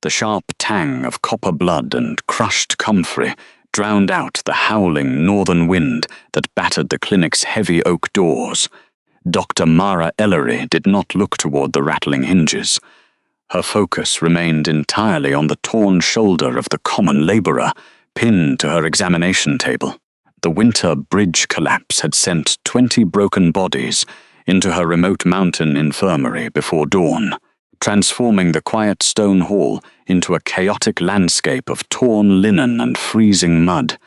The sharp tang of copper blood and crushed comfrey drowned out the howling northern wind that battered the clinic's heavy oak doors. Dr. Mara Ellery did not look toward the rattling hinges. Her focus remained entirely on the torn shoulder of the common labourer, pinned to her examination table. The winter bridge collapse had sent 20 broken bodies into her remote mountain infirmary before dawn, transforming the quiet stone hall into a chaotic landscape of torn linen and freezing mud.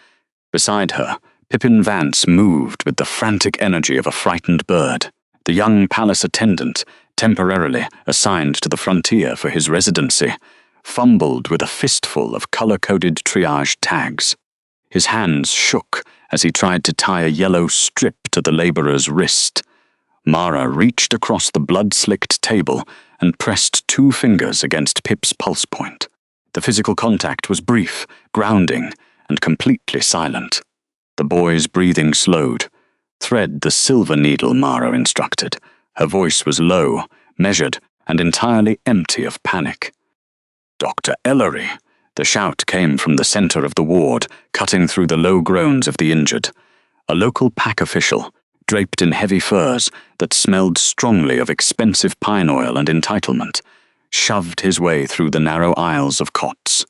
Beside her, Pippin Vance moved with the frantic energy of a frightened bird. The young palace attendant, temporarily assigned to the frontier for his residency, fumbled with a fistful of color-coded triage tags. His hands shook as he tried to tie a yellow strip to the labourer's wrist. Mara reached across the blood-slicked table and pressed 2 fingers against Pip's pulse point. The physical contact was brief, grounding, and completely silent. The boy's breathing slowed. "Thread the silver needle," Mara instructed. Her voice was low, measured, and entirely empty of panic. "Dr. Ellery!" The shout came from the center of the ward, cutting through the low groans of the injured. A local pack official, draped in heavy furs that smelled strongly of expensive pine oil and entitlement, shoved his way through the narrow aisles of cots.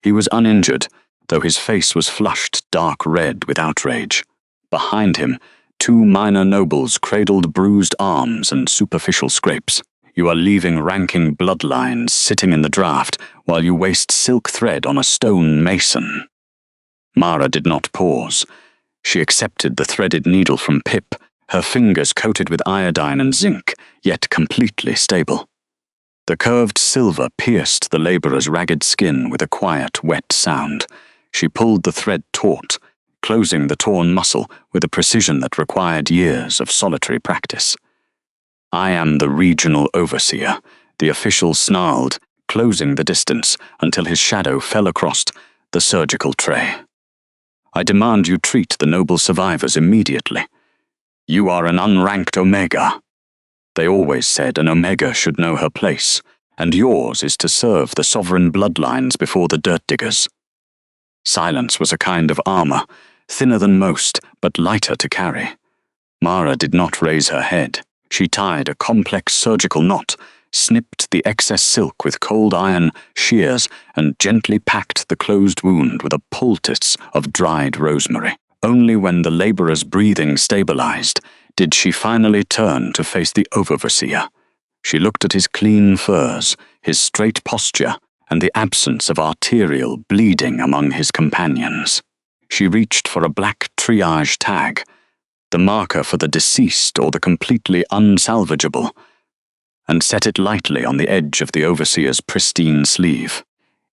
He was uninjured, though his face was flushed dark red with outrage. Behind him, 2 minor nobles cradled bruised arms and superficial scrapes. "You are leaving ranking bloodlines sitting in the draft while you waste silk thread on a stone mason." Mara did not pause. She accepted the threaded needle from Pip, her fingers coated with iodine and zinc, yet completely stable. The curved silver pierced the labourer's ragged skin with a quiet, wet sound. She pulled the thread taut, closing the torn muscle with a precision that required years of solitary practice. "I am the regional overseer," the official snarled, closing the distance until his shadow fell across the surgical tray. "I demand you treat the noble survivors immediately. You are an unranked Omega. They always said an Omega should know her place, and yours is to serve the sovereign bloodlines before the dirt diggers." Silence was a kind of armor, thinner than most, but lighter to carry. Mara did not raise her head. She tied a complex surgical knot, snipped the excess silk with cold iron shears, and gently packed the closed wound with a poultice of dried rosemary. Only when the labourer's breathing stabilized did she finally turn to face the overseer. She looked at his clean furs, his straight posture, and the absence of arterial bleeding among his companions. She reached for a black triage tag, the marker for the deceased or the completely unsalvageable, and set it lightly on the edge of the overseer's pristine sleeve.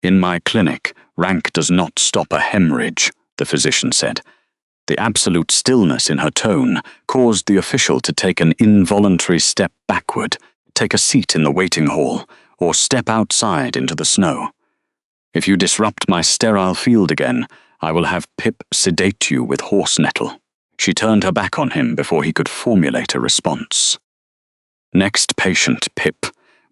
"In my clinic, rank does not stop a hemorrhage," the physician said. The absolute stillness in her tone caused the official to take an involuntary step backward, take a seat in the waiting hall, or step outside into the snow. "If you disrupt my sterile field again, I will have Pip sedate you with horse nettle." She turned her back on him before he could formulate a response. "Next patient, Pip.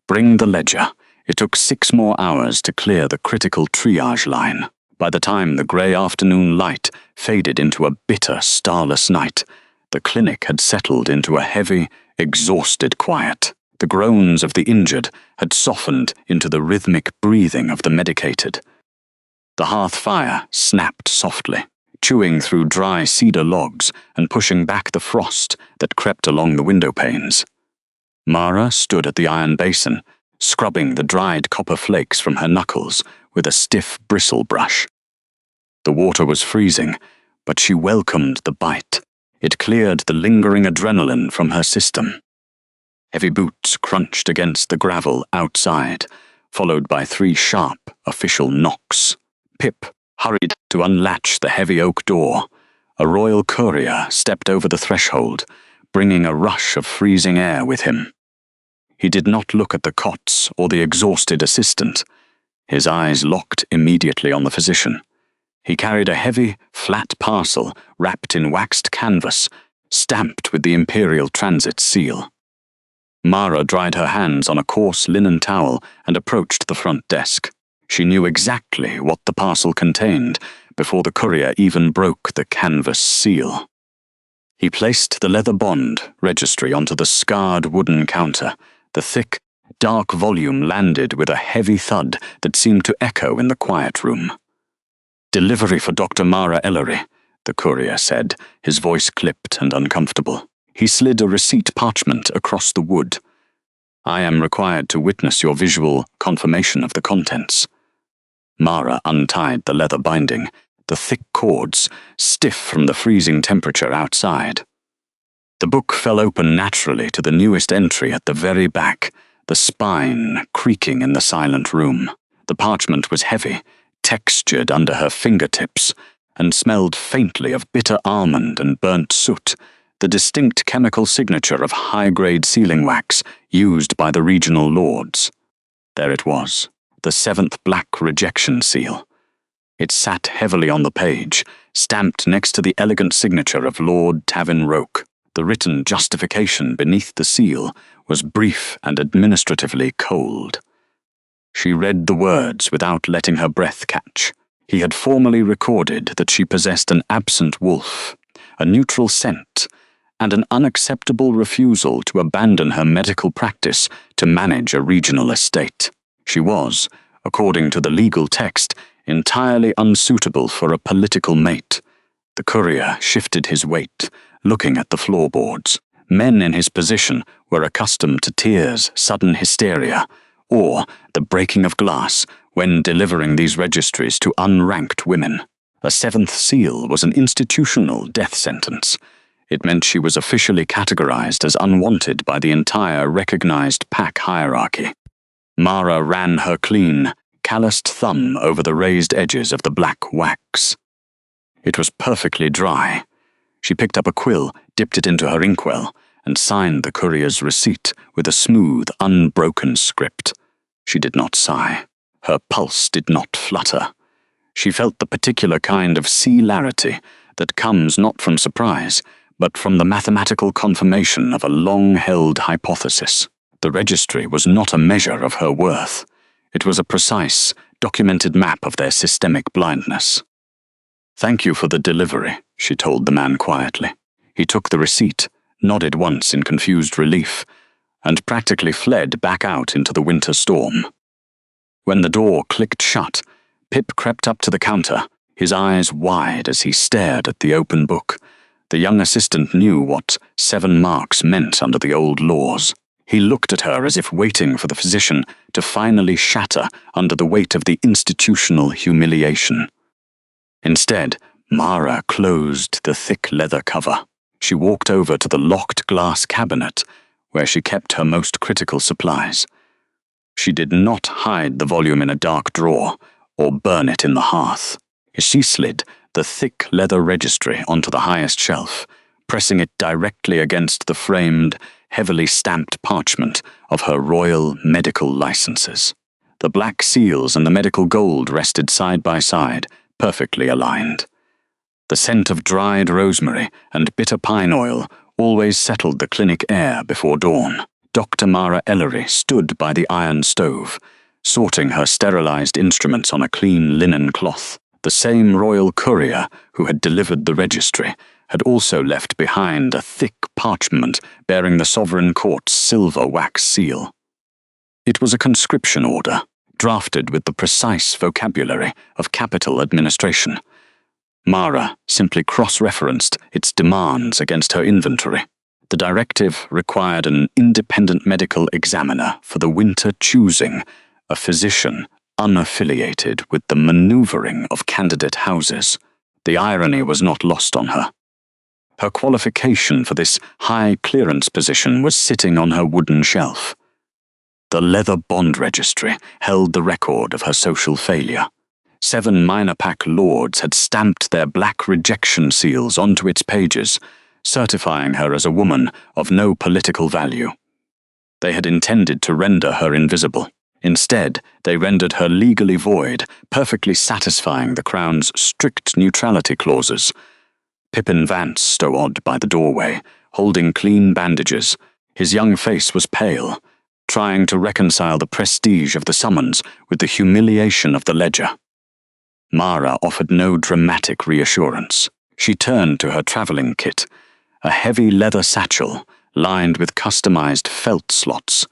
Bring the ledger." It took 6 more hours to clear the critical triage line. By the time the grey afternoon light faded into a bitter, starless night, the clinic had settled into a heavy, exhausted quiet. The groans of the injured had softened into the rhythmic breathing of the medicated. The hearth fire snapped softly, chewing through dry cedar logs and pushing back the frost that crept along the window panes. Mara stood at the iron basin, scrubbing the dried copper flakes from her knuckles with a stiff bristle brush. The water was freezing, but she welcomed the bite. It cleared the lingering adrenaline from her system. Heavy boots crunched against the gravel outside, followed by 3 sharp, official knocks. Pip hurried to unlatch the heavy oak door. A royal courier stepped over the threshold, bringing a rush of freezing air with him. He did not look at the cots or the exhausted assistant. His eyes locked immediately on the physician. He carried a heavy, flat parcel wrapped in waxed canvas, stamped with the Imperial Transit seal. Mara dried her hands on a coarse linen towel and approached the front desk. She knew exactly what the parcel contained before the courier even broke the canvas seal. He placed the leather bond registry onto the scarred wooden counter. The thick, dark volume landed with a heavy thud that seemed to echo in the quiet room. "Delivery for Dr. Mara Ellery," the courier said, his voice clipped and uncomfortable. He slid a receipt parchment across the wood. "I am required to witness your visual confirmation of the contents." Mara untied the leather binding, the thick cords stiff from the freezing temperature outside. The book fell open naturally to the newest entry at the very back, the spine creaking in the silent room. The parchment was heavy, textured under her fingertips, and smelled faintly of bitter almond and burnt soot, the distinct chemical signature of high-grade sealing wax used by the regional lords. There it was, the 7th black rejection seal. It sat heavily on the page, stamped next to the elegant signature of Lord Tavin Roke. The written justification beneath the seal was brief and administratively cold. She read the words without letting her breath catch. He had formally recorded that she possessed an absent wolf, a neutral scent, and an unacceptable refusal to abandon her medical practice to manage a regional estate. She was, according to the legal text, entirely unsuitable for a political mate. The courier shifted his weight, looking at the floorboards. Men in his position were accustomed to tears, sudden hysteria, or the breaking of glass when delivering these registries to unranked women. A 7th seal was an institutional death sentence. It meant she was officially categorized as unwanted by the entire recognized pack hierarchy. Mara ran her clean, calloused thumb over the raised edges of the black wax. It was perfectly dry. She picked up a quill, dipped it into her inkwell, and signed the courier's receipt with a smooth, unbroken script. She did not sigh. Her pulse did not flutter. She felt the particular kind of celerity that comes not from surprise, but from the mathematical confirmation of a long-held hypothesis. The registry was not a measure of her worth. It was a precise, documented map of their systemic blindness. "Thank you for the delivery," she told the man quietly. He took the receipt, nodded once in confused relief, and practically fled back out into the winter storm. When the door clicked shut, Pip crept up to the counter, his eyes wide as he stared at the open book. The young assistant knew what 7 marks meant under the old laws. He looked at her as if waiting for the physician to finally shatter under the weight of the institutional humiliation. Instead, Mara closed the thick leather cover. She walked over to the locked glass cabinet, where she kept her most critical supplies. She did not hide the volume in a dark drawer or burn it in the hearth. She slid the thick leather registry onto the highest shelf, pressing it directly against the framed, heavily stamped parchment of her royal medical licenses. The black seals and the medical gold rested side by side, perfectly aligned. The scent of dried rosemary and bitter pine oil always settled the clinic air before dawn. Dr. Mara Ellery stood by the iron stove, sorting her sterilized instruments on a clean linen cloth. The same royal courier who had delivered the registry had also left behind a thick parchment bearing the Sovereign Court's silver wax seal. It was a conscription order, drafted with the precise vocabulary of capital administration. Mara simply cross-referenced its demands against her inventory. The directive required an independent medical examiner for the winter choosing, a physician unaffiliated with the maneuvering of candidate houses. The irony was not lost on her. Her qualification for this high-clearance position was sitting on her wooden shelf. The leather bond registry held the record of her social failure. 7 minor pack lords had stamped their black rejection seals onto its pages, certifying her as a woman of no political value. They had intended to render her invisible. Instead, they rendered her legally void, perfectly satisfying the Crown's strict neutrality clauses. Pippin Vance stood by the doorway, holding clean bandages, His young face was pale, trying to reconcile the prestige of the summons with the humiliation of the ledger. Mara offered no dramatic reassurance. She turned to her traveling kit, a heavy leather satchel lined with customized felt slots,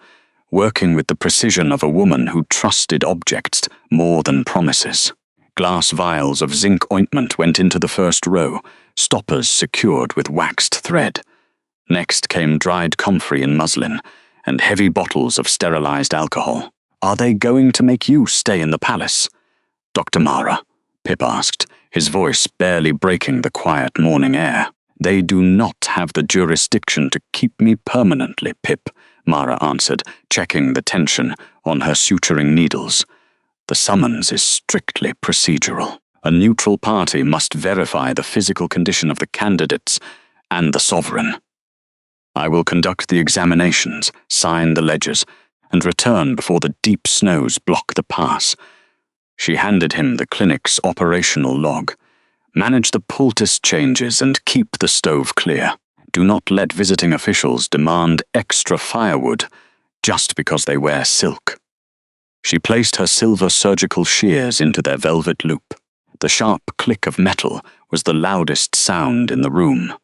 working with the precision of a woman who trusted objects more than promises. Glass vials of zinc ointment went into the first row, stoppers secured with waxed thread. Next came dried comfrey in muslin, and heavy bottles of sterilized alcohol. "Are they going to make you stay in the palace?" "Dr. Mara," Pip asked, his voice barely breaking the quiet morning air. "They do not have the jurisdiction to keep me permanently, Pip," Mara answered, checking the tension on her suturing needles. "The summons is strictly procedural. A neutral party must verify the physical condition of the candidates and the sovereign. I will conduct the examinations, sign the ledgers, and return before the deep snows block the pass." She handed him the clinic's operational log. "Manage the poultice changes and keep the stove clear. Do not let visiting officials demand extra firewood just because they wear silk." She placed her silver surgical shears into their velvet loop. The sharp click of metal was the loudest sound in the room.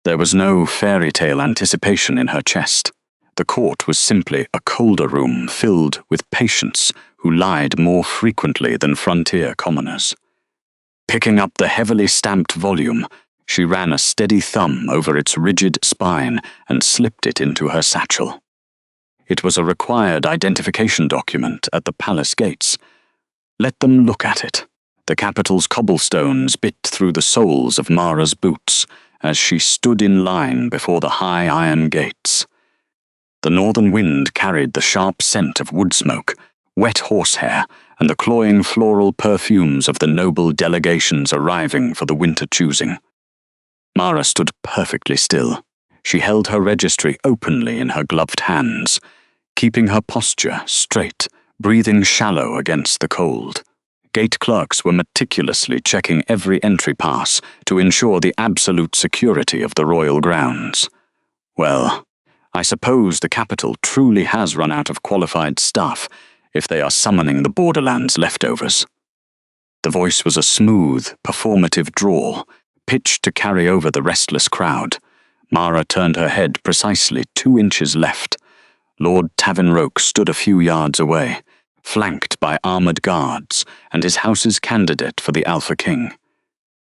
There was no fairy tale anticipation in her chest. The court was simply a colder room filled with patients who lied more frequently than frontier commoners. Picking up the heavily stamped volume, she ran a steady thumb over its rigid spine and slipped it into her satchel. It was a required identification document at the palace gates. Let them look at it. The capital's cobblestones bit through the soles of Mara's boots as she stood in line before the high iron gates. The northern wind carried the sharp scent of wood smoke, wet horsehair, and the cloying floral perfumes of the noble delegations arriving for the winter choosing. Mara stood perfectly still. She held her registry openly in her gloved hands, keeping her posture straight, breathing shallow against the cold. Gate clerks were meticulously checking every entry pass to ensure the absolute security of the royal grounds. Well, I suppose the capital truly has run out of qualified staff if they are summoning the borderlands leftovers. The voice was a smooth, performative drawl, pitched to carry over the restless crowd. Mara turned her head precisely 2 inches left. Lord Tavinroke stood a few yards away, flanked by armoured guards and his house's candidate for the Alpha King.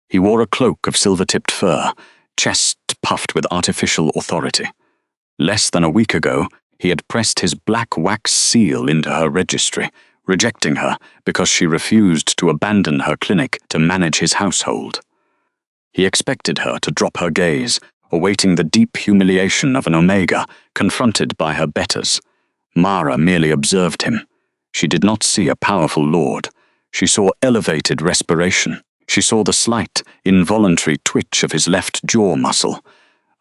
He wore a cloak of silver-tipped fur, chest puffed with artificial authority. Less than a week ago, he had pressed his black wax seal into her registry, rejecting her because she refused to abandon her clinic to manage his household. He expected her to drop her gaze, awaiting the deep humiliation of an Omega confronted by her betters. Mara merely observed him. She did not see a powerful lord. She saw elevated respiration. She saw the slight, involuntary twitch of his left jaw muscle,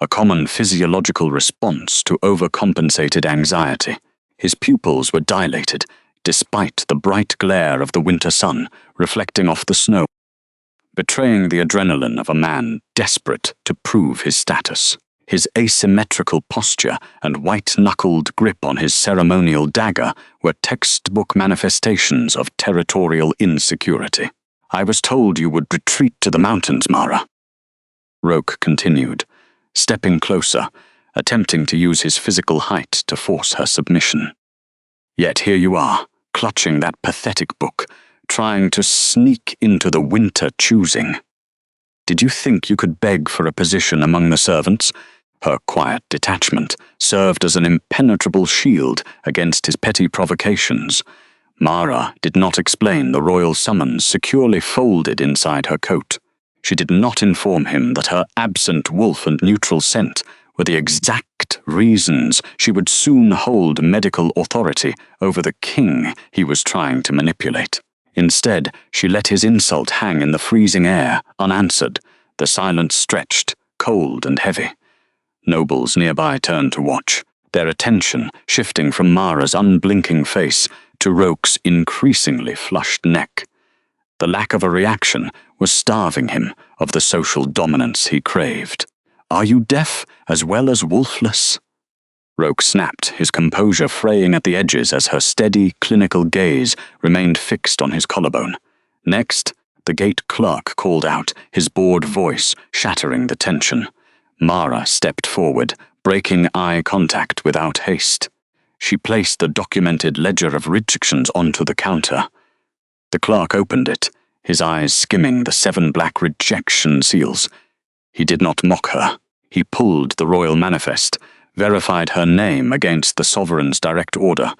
a common physiological response to overcompensated anxiety. His pupils were dilated, despite the bright glare of the winter sun reflecting off the snow, betraying the adrenaline of a man desperate to prove his status. His asymmetrical posture and white-knuckled grip on his ceremonial dagger were textbook manifestations of territorial insecurity. "I was told you would retreat to the mountains, Mara," Roke continued, stepping closer, attempting to use his physical height to force her submission. "Yet here you are, clutching that pathetic book, trying to sneak into the winter choosing. Did you think you could beg for a position among the servants?" Her quiet detachment served as an impenetrable shield against his petty provocations. Mara did not explain the royal summons securely folded inside her coat. She did not inform him that her absent wolf and neutral scent were the exact reasons she would soon hold medical authority over the king he was trying to manipulate. Instead, she let his insult hang in the freezing air, unanswered, the silence stretched, cold and heavy. Nobles nearby turned to watch, their attention shifting from Mara's unblinking face to Roke's increasingly flushed neck. The lack of a reaction was starving him of the social dominance he craved. "Are you deaf as well as wolfless?" Roke snapped, his composure fraying at the edges as her steady, clinical gaze remained fixed on his collarbone. Next, the gate clerk called out, his bored voice shattering the tension. Mara stepped forward, breaking eye contact without haste. She placed the documented ledger of rejections onto the counter. The clerk opened it, his eyes skimming the 7 black rejection seals. He did not mock her. He pulled the royal manifest, verified her name against the sovereign's direct order,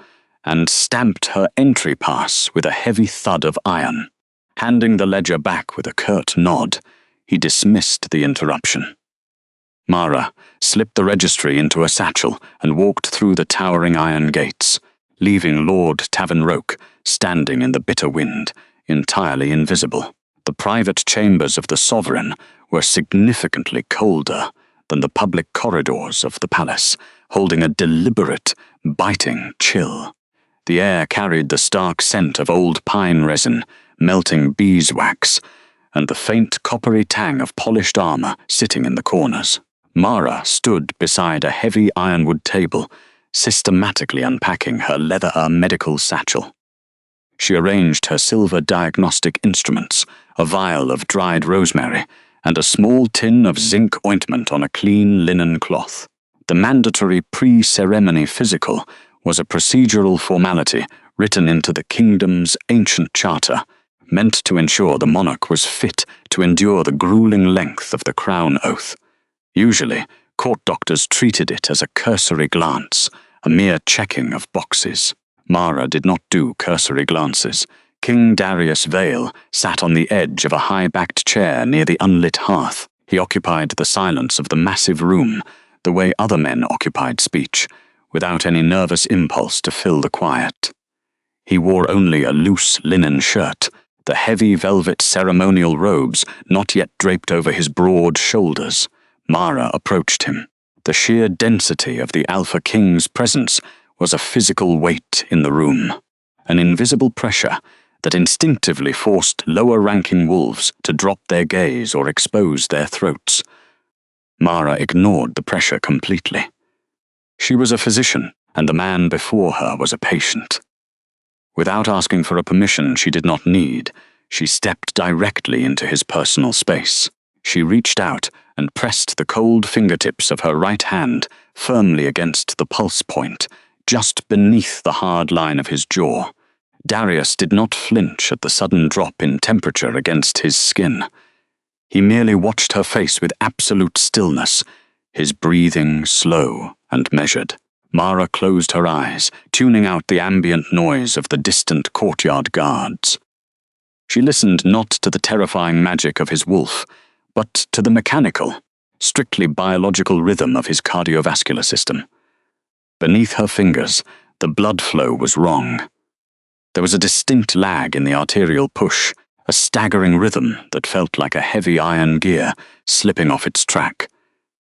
and stamped her entry pass with a heavy thud of iron. Handing the ledger back with a curt nod, he dismissed the interruption. Mara slipped the registry into a satchel and walked through the towering iron gates, leaving Lord Tavern Roke standing in the bitter wind, entirely invisible. The private chambers of the sovereign were significantly colder than the public corridors of the palace, holding a deliberate, biting chill. The air carried the stark scent of old pine resin, melting beeswax, and the faint coppery tang of polished armor sitting in the corners. Mara stood beside a heavy ironwood table, systematically unpacking her leather medical satchel. She arranged her silver diagnostic instruments, a vial of dried rosemary, and a small tin of zinc ointment on a clean linen cloth. The mandatory pre-ceremony physical was a procedural formality written into the kingdom's ancient charter, meant to ensure the monarch was fit to endure the grueling length of the crown oath. Usually, court doctors treated it as a cursory glance, a mere checking of boxes. Mara did not do cursory glances. King Darius Vale sat on the edge of a high-backed chair near the unlit hearth. He occupied the silence of the massive room, the way other men occupied speech, without any nervous impulse to fill the quiet. He wore only a loose linen shirt, the heavy velvet ceremonial robes not yet draped over his broad shoulders. Mara approached him. The sheer density of the Alpha King's presence was a physical weight in the room, an invisible pressure that instinctively forced lower-ranking wolves to drop their gaze or expose their throats. Mara ignored the pressure completely. She was a physician, and the man before her was a patient. Without asking for a permission she did not need, she stepped directly into his personal space. She reached out and pressed the cold fingertips of her right hand firmly against the pulse point, just beneath the hard line of his jaw. Darius did not flinch at the sudden drop in temperature against his skin. He merely watched her face with absolute stillness, his breathing slow and measured. Mara closed her eyes, tuning out the ambient noise of the distant courtyard guards. She listened not to the terrifying magic of his wolf, but to the mechanical, strictly biological rhythm of his cardiovascular system. Beneath her fingers, the blood flow was wrong. There was a distinct lag in the arterial push, a staggering rhythm that felt like a heavy iron gear slipping off its track.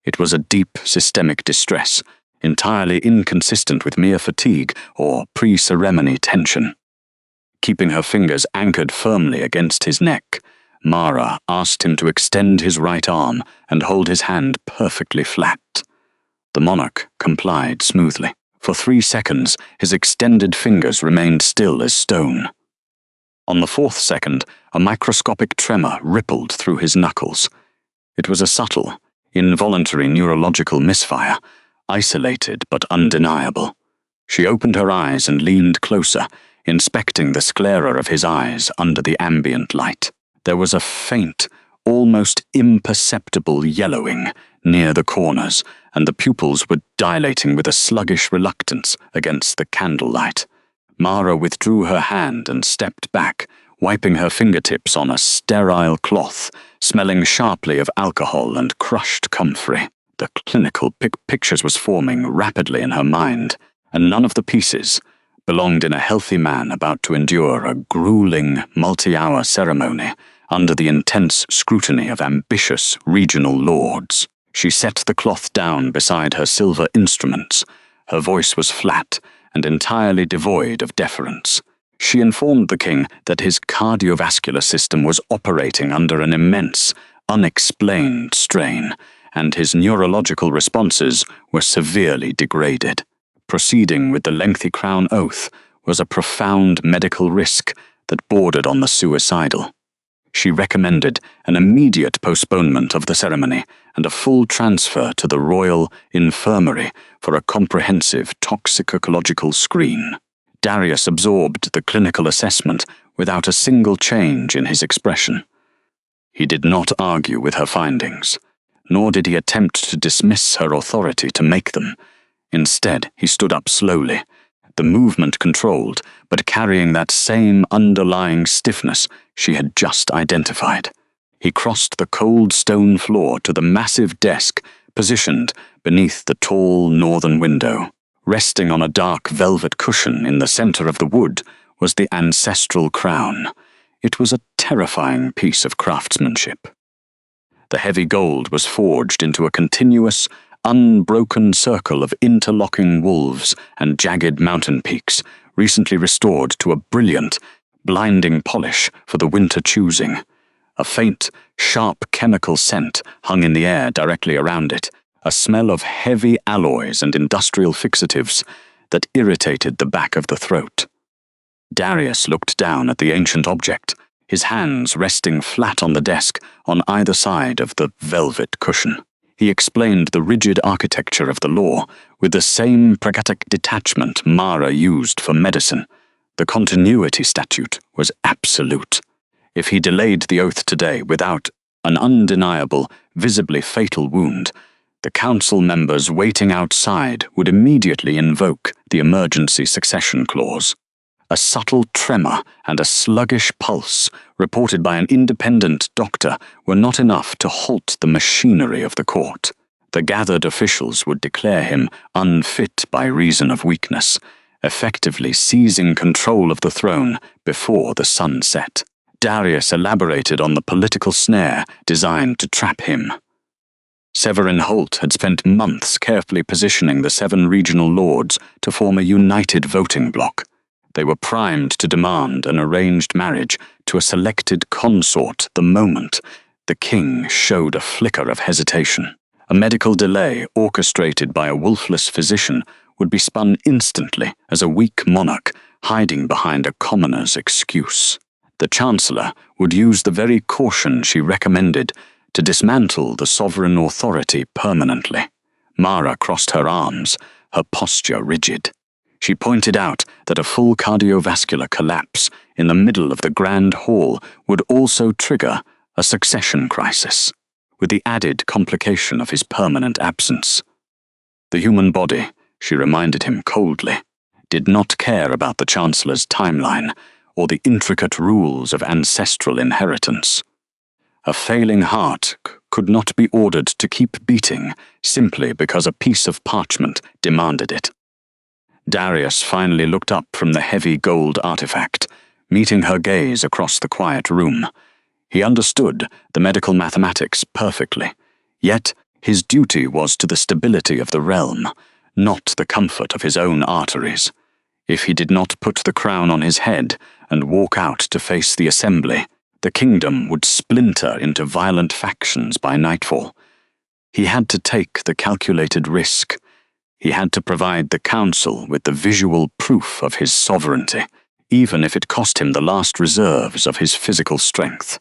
It was a deep systemic distress, entirely inconsistent with mere fatigue or pre-ceremony tension. Keeping her fingers anchored firmly against his neck, Mara asked him to extend his right arm and hold his hand perfectly flat. The monarch complied smoothly. For 3 seconds, his extended fingers remained still as stone. On the 4th second, a microscopic tremor rippled through his knuckles. It was a subtle, involuntary neurological misfire, isolated but undeniable. She opened her eyes and leaned closer, inspecting the sclera of his eyes under the ambient light. There was a faint, almost imperceptible yellowing near the corners, and the pupils were dilating with a sluggish reluctance against the candlelight. Mara withdrew her hand and stepped back, wiping her fingertips on a sterile cloth, smelling sharply of alcohol and crushed comfrey. The clinical pictures was forming rapidly in her mind, and none of the pieces belonged in a healthy man about to endure a grueling, multi-hour ceremony under the intense scrutiny of ambitious regional lords. She set the cloth down beside her silver instruments. Her voice was flat and entirely devoid of deference. She informed the king that his cardiovascular system was operating under an immense, unexplained strain, and his neurological responses were severely degraded. Proceeding with the lengthy crown oath was a profound medical risk that bordered on the suicidal. She recommended an immediate postponement of the ceremony and a full transfer to the Royal Infirmary for a comprehensive toxicological screen. Darius absorbed the clinical assessment without a single change in his expression. He did not argue with her findings, nor did he attempt to dismiss her authority to make them. Instead, he stood up slowly, the movement controlled, but carrying that same underlying stiffness she had just identified. He crossed the cold stone floor to the massive desk positioned beneath the tall northern window. Resting on a dark velvet cushion in the center of the wood was the ancestral crown. It was a terrifying piece of craftsmanship. The heavy gold was forged into a continuous, unbroken circle of interlocking wolves and jagged mountain peaks, recently restored to a brilliant, blinding polish for the winter choosing. A faint, sharp chemical scent hung in the air directly around it, a smell of heavy alloys and industrial fixatives that irritated the back of the throat. Darius looked down at the ancient object, his hands resting flat on the desk on either side of the velvet cushion. He explained the rigid architecture of the law with the same pragmatic detachment Mara used for medicine. The continuity statute was absolute. If he delayed the oath today without an undeniable, visibly fatal wound, the council members waiting outside would immediately invoke the emergency succession clause. A subtle tremor and a sluggish pulse, reported by an independent doctor, were not enough to halt the machinery of the court. The gathered officials would declare him unfit by reason of weakness, effectively seizing control of the throne before the sun set. Darius elaborated on the political snare designed to trap him. Severin Holt had spent months carefully positioning the 7 regional lords to form a united voting bloc. They were primed to demand an arranged marriage to a selected consort the moment the king showed a flicker of hesitation. A medical delay orchestrated by a wolfless physician would be spun instantly as a weak monarch hiding behind a commoner's excuse. The Chancellor would use the very caution she recommended to dismantle the sovereign authority permanently. Mara crossed her arms, her posture rigid. She pointed out that a full cardiovascular collapse in the middle of the grand hall would also trigger a succession crisis, with the added complication of his permanent absence. The human body, she reminded him coldly, did not care about the Chancellor's timeline or the intricate rules of ancestral inheritance. A failing heart could not be ordered to keep beating simply because a piece of parchment demanded it. Darius finally looked up from the heavy gold artifact, meeting her gaze across the quiet room. He understood the medical mathematics perfectly, yet his duty was to the stability of the realm, not the comfort of his own arteries. If he did not put the crown on his head and walk out to face the assembly, the kingdom would splinter into violent factions by nightfall. He had to take the calculated risk. He had to provide the council with the visual proof of his sovereignty, even if it cost him the last reserves of his physical strength.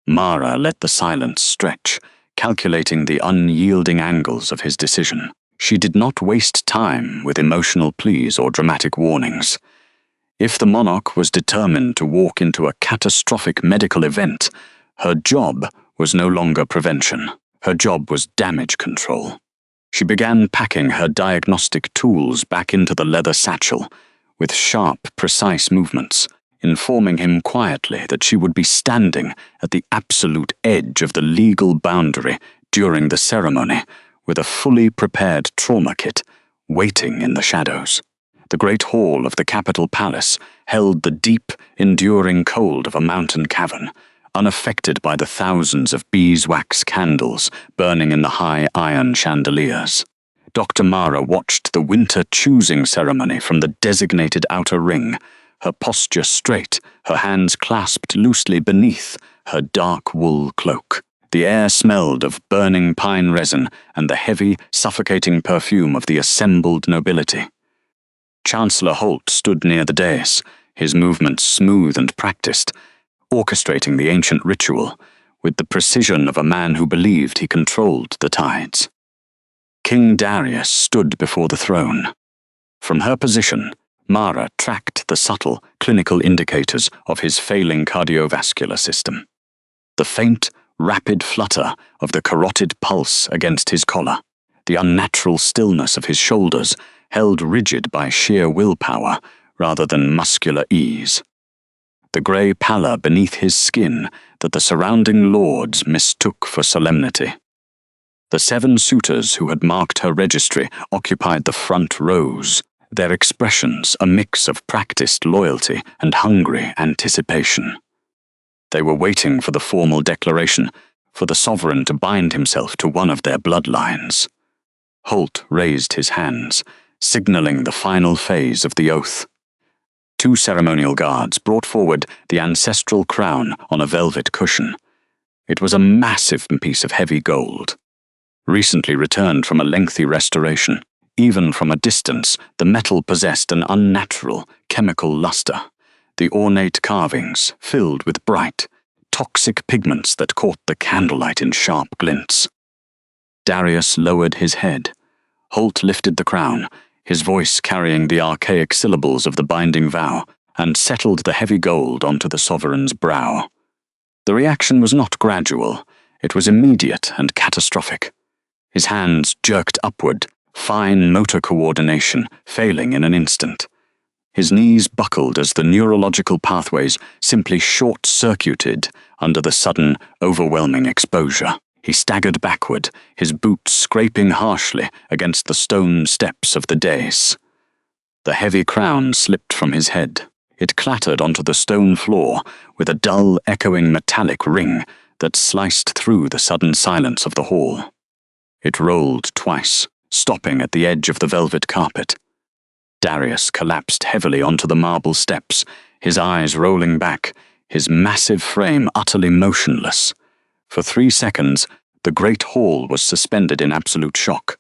Mara let the silence stretch, calculating the unyielding angles of his decision. She did not waste time with emotional pleas or dramatic warnings. If the monarch was determined to walk into a catastrophic medical event, her job was no longer prevention. Her job was damage control. She began packing her diagnostic tools back into the leather satchel, with sharp, precise movements, informing him quietly that she would be standing at the absolute edge of the legal boundary during the ceremony, with a fully prepared trauma kit waiting in the shadows. The great hall of the Capitol Palace held the deep, enduring cold of a mountain cavern, unaffected by the thousands of beeswax candles burning in the high iron chandeliers. Dr. Mara watched the winter choosing ceremony from the designated outer ring, her posture straight, her hands clasped loosely beneath her dark wool cloak. The air smelled of burning pine resin and the heavy, suffocating perfume of the assembled nobility. Chancellor Holt stood near the dais, his movements smooth and practiced, orchestrating the ancient ritual with the precision of a man who believed he controlled the tides. King Darius stood before the throne. From her position, Mara tracked the subtle, clinical indicators of his failing cardiovascular system. The faint, rapid flutter of the carotid pulse against his collar, the unnatural stillness of his shoulders held rigid by sheer willpower rather than muscular ease. The grey pallor beneath his skin that the surrounding lords mistook for solemnity. The 7 suitors who had marked her registry occupied the front rows, their expressions a mix of practiced loyalty and hungry anticipation. They were waiting for the formal declaration, for the sovereign to bind himself to one of their bloodlines. Holt raised his hands, signaling the final phase of the oath. 2 ceremonial guards brought forward the ancestral crown on a velvet cushion. It was a massive piece of heavy gold. Recently returned from a lengthy restoration, even from a distance, the metal possessed an unnatural, chemical luster. The ornate carvings filled with bright, toxic pigments that caught the candlelight in sharp glints. Darius lowered his head. Holt lifted the crown, his voice carrying the archaic syllables of the binding vow, and settled the heavy gold onto the sovereign's brow. The reaction was not gradual, it was immediate and catastrophic. His hands jerked upward, fine motor coordination failing in an instant. His knees buckled as the neurological pathways simply short-circuited under the sudden, overwhelming exposure. He staggered backward, his boots scraping harshly against the stone steps of the dais. The heavy crown slipped from his head. It clattered onto the stone floor with a dull, echoing metallic ring that sliced through the sudden silence of the hall. It rolled twice, stopping at the edge of the velvet carpet. Darius collapsed heavily onto the marble steps, his eyes rolling back, his massive frame utterly motionless. For 3 seconds, the great hall was suspended in absolute shock.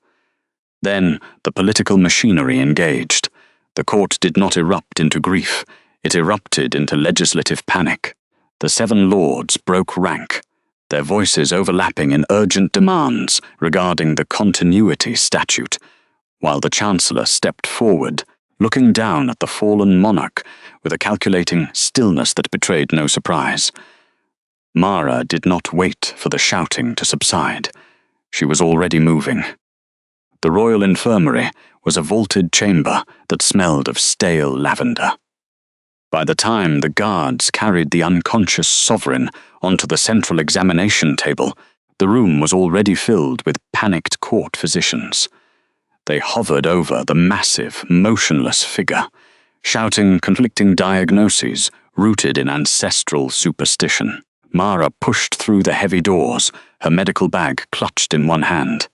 Then, the political machinery engaged. The court did not erupt into grief, it erupted into legislative panic. The 7 lords broke rank, their voices overlapping in urgent demands regarding the continuity statute, while the Chancellor stepped forward, looking down at the fallen monarch with a calculating stillness that betrayed no surprise. Mara did not wait for the shouting to subside. She was already moving. The royal infirmary was a vaulted chamber that smelled of stale lavender. By the time the guards carried the unconscious sovereign onto the central examination table, the room was already filled with panicked court physicians. They hovered over the massive, motionless figure, shouting conflicting diagnoses rooted in ancestral superstition. Mara pushed through the heavy doors, her medical bag clutched in one hand.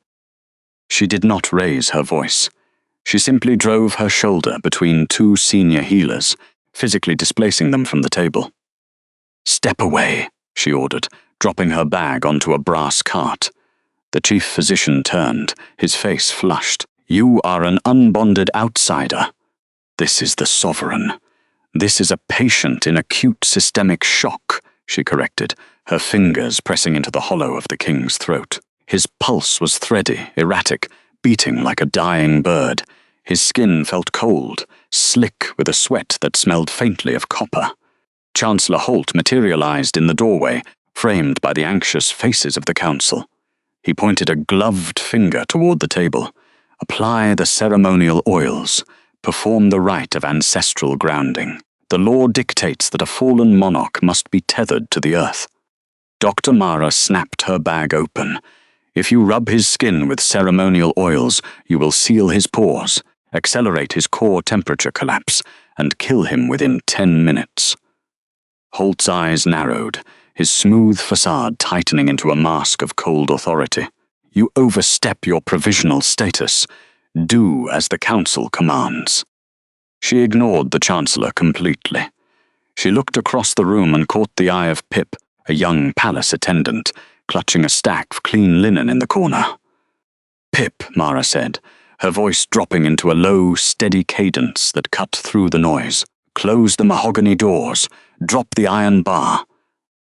She did not raise her voice. She simply drove her shoulder between 2 senior healers, physically displacing them from the table. "Step away," she ordered, dropping her bag onto a brass cart. The chief physician turned, his face flushed. "You are an unbonded outsider. This is the sovereign. This is a patient in acute systemic shock," she corrected, her fingers pressing into the hollow of the king's throat. His pulse was thready, erratic, beating like a dying bird. His skin felt cold, slick with a sweat that smelled faintly of copper. Chancellor Holt materialized in the doorway, framed by the anxious faces of the council. He pointed a gloved finger toward the table. "Apply the ceremonial oils. Perform the rite of ancestral grounding. The law dictates that a fallen monarch must be tethered to the earth." Dr. Mara snapped her bag open. "If you rub his skin with ceremonial oils, you will seal his pores, accelerate his core temperature collapse, and kill him within 10 minutes. Holt's eyes narrowed, his smooth facade tightening into a mask of cold authority. "You overstep your provisional status. Do as the council commands." She ignored the Chancellor completely. She looked across the room and caught the eye of Pip, a young palace attendant, clutching a stack of clean linen in the corner. "Pip," Mara said, her voice dropping into a low, steady cadence that cut through the noise. "Close the mahogany doors. Drop the iron bar."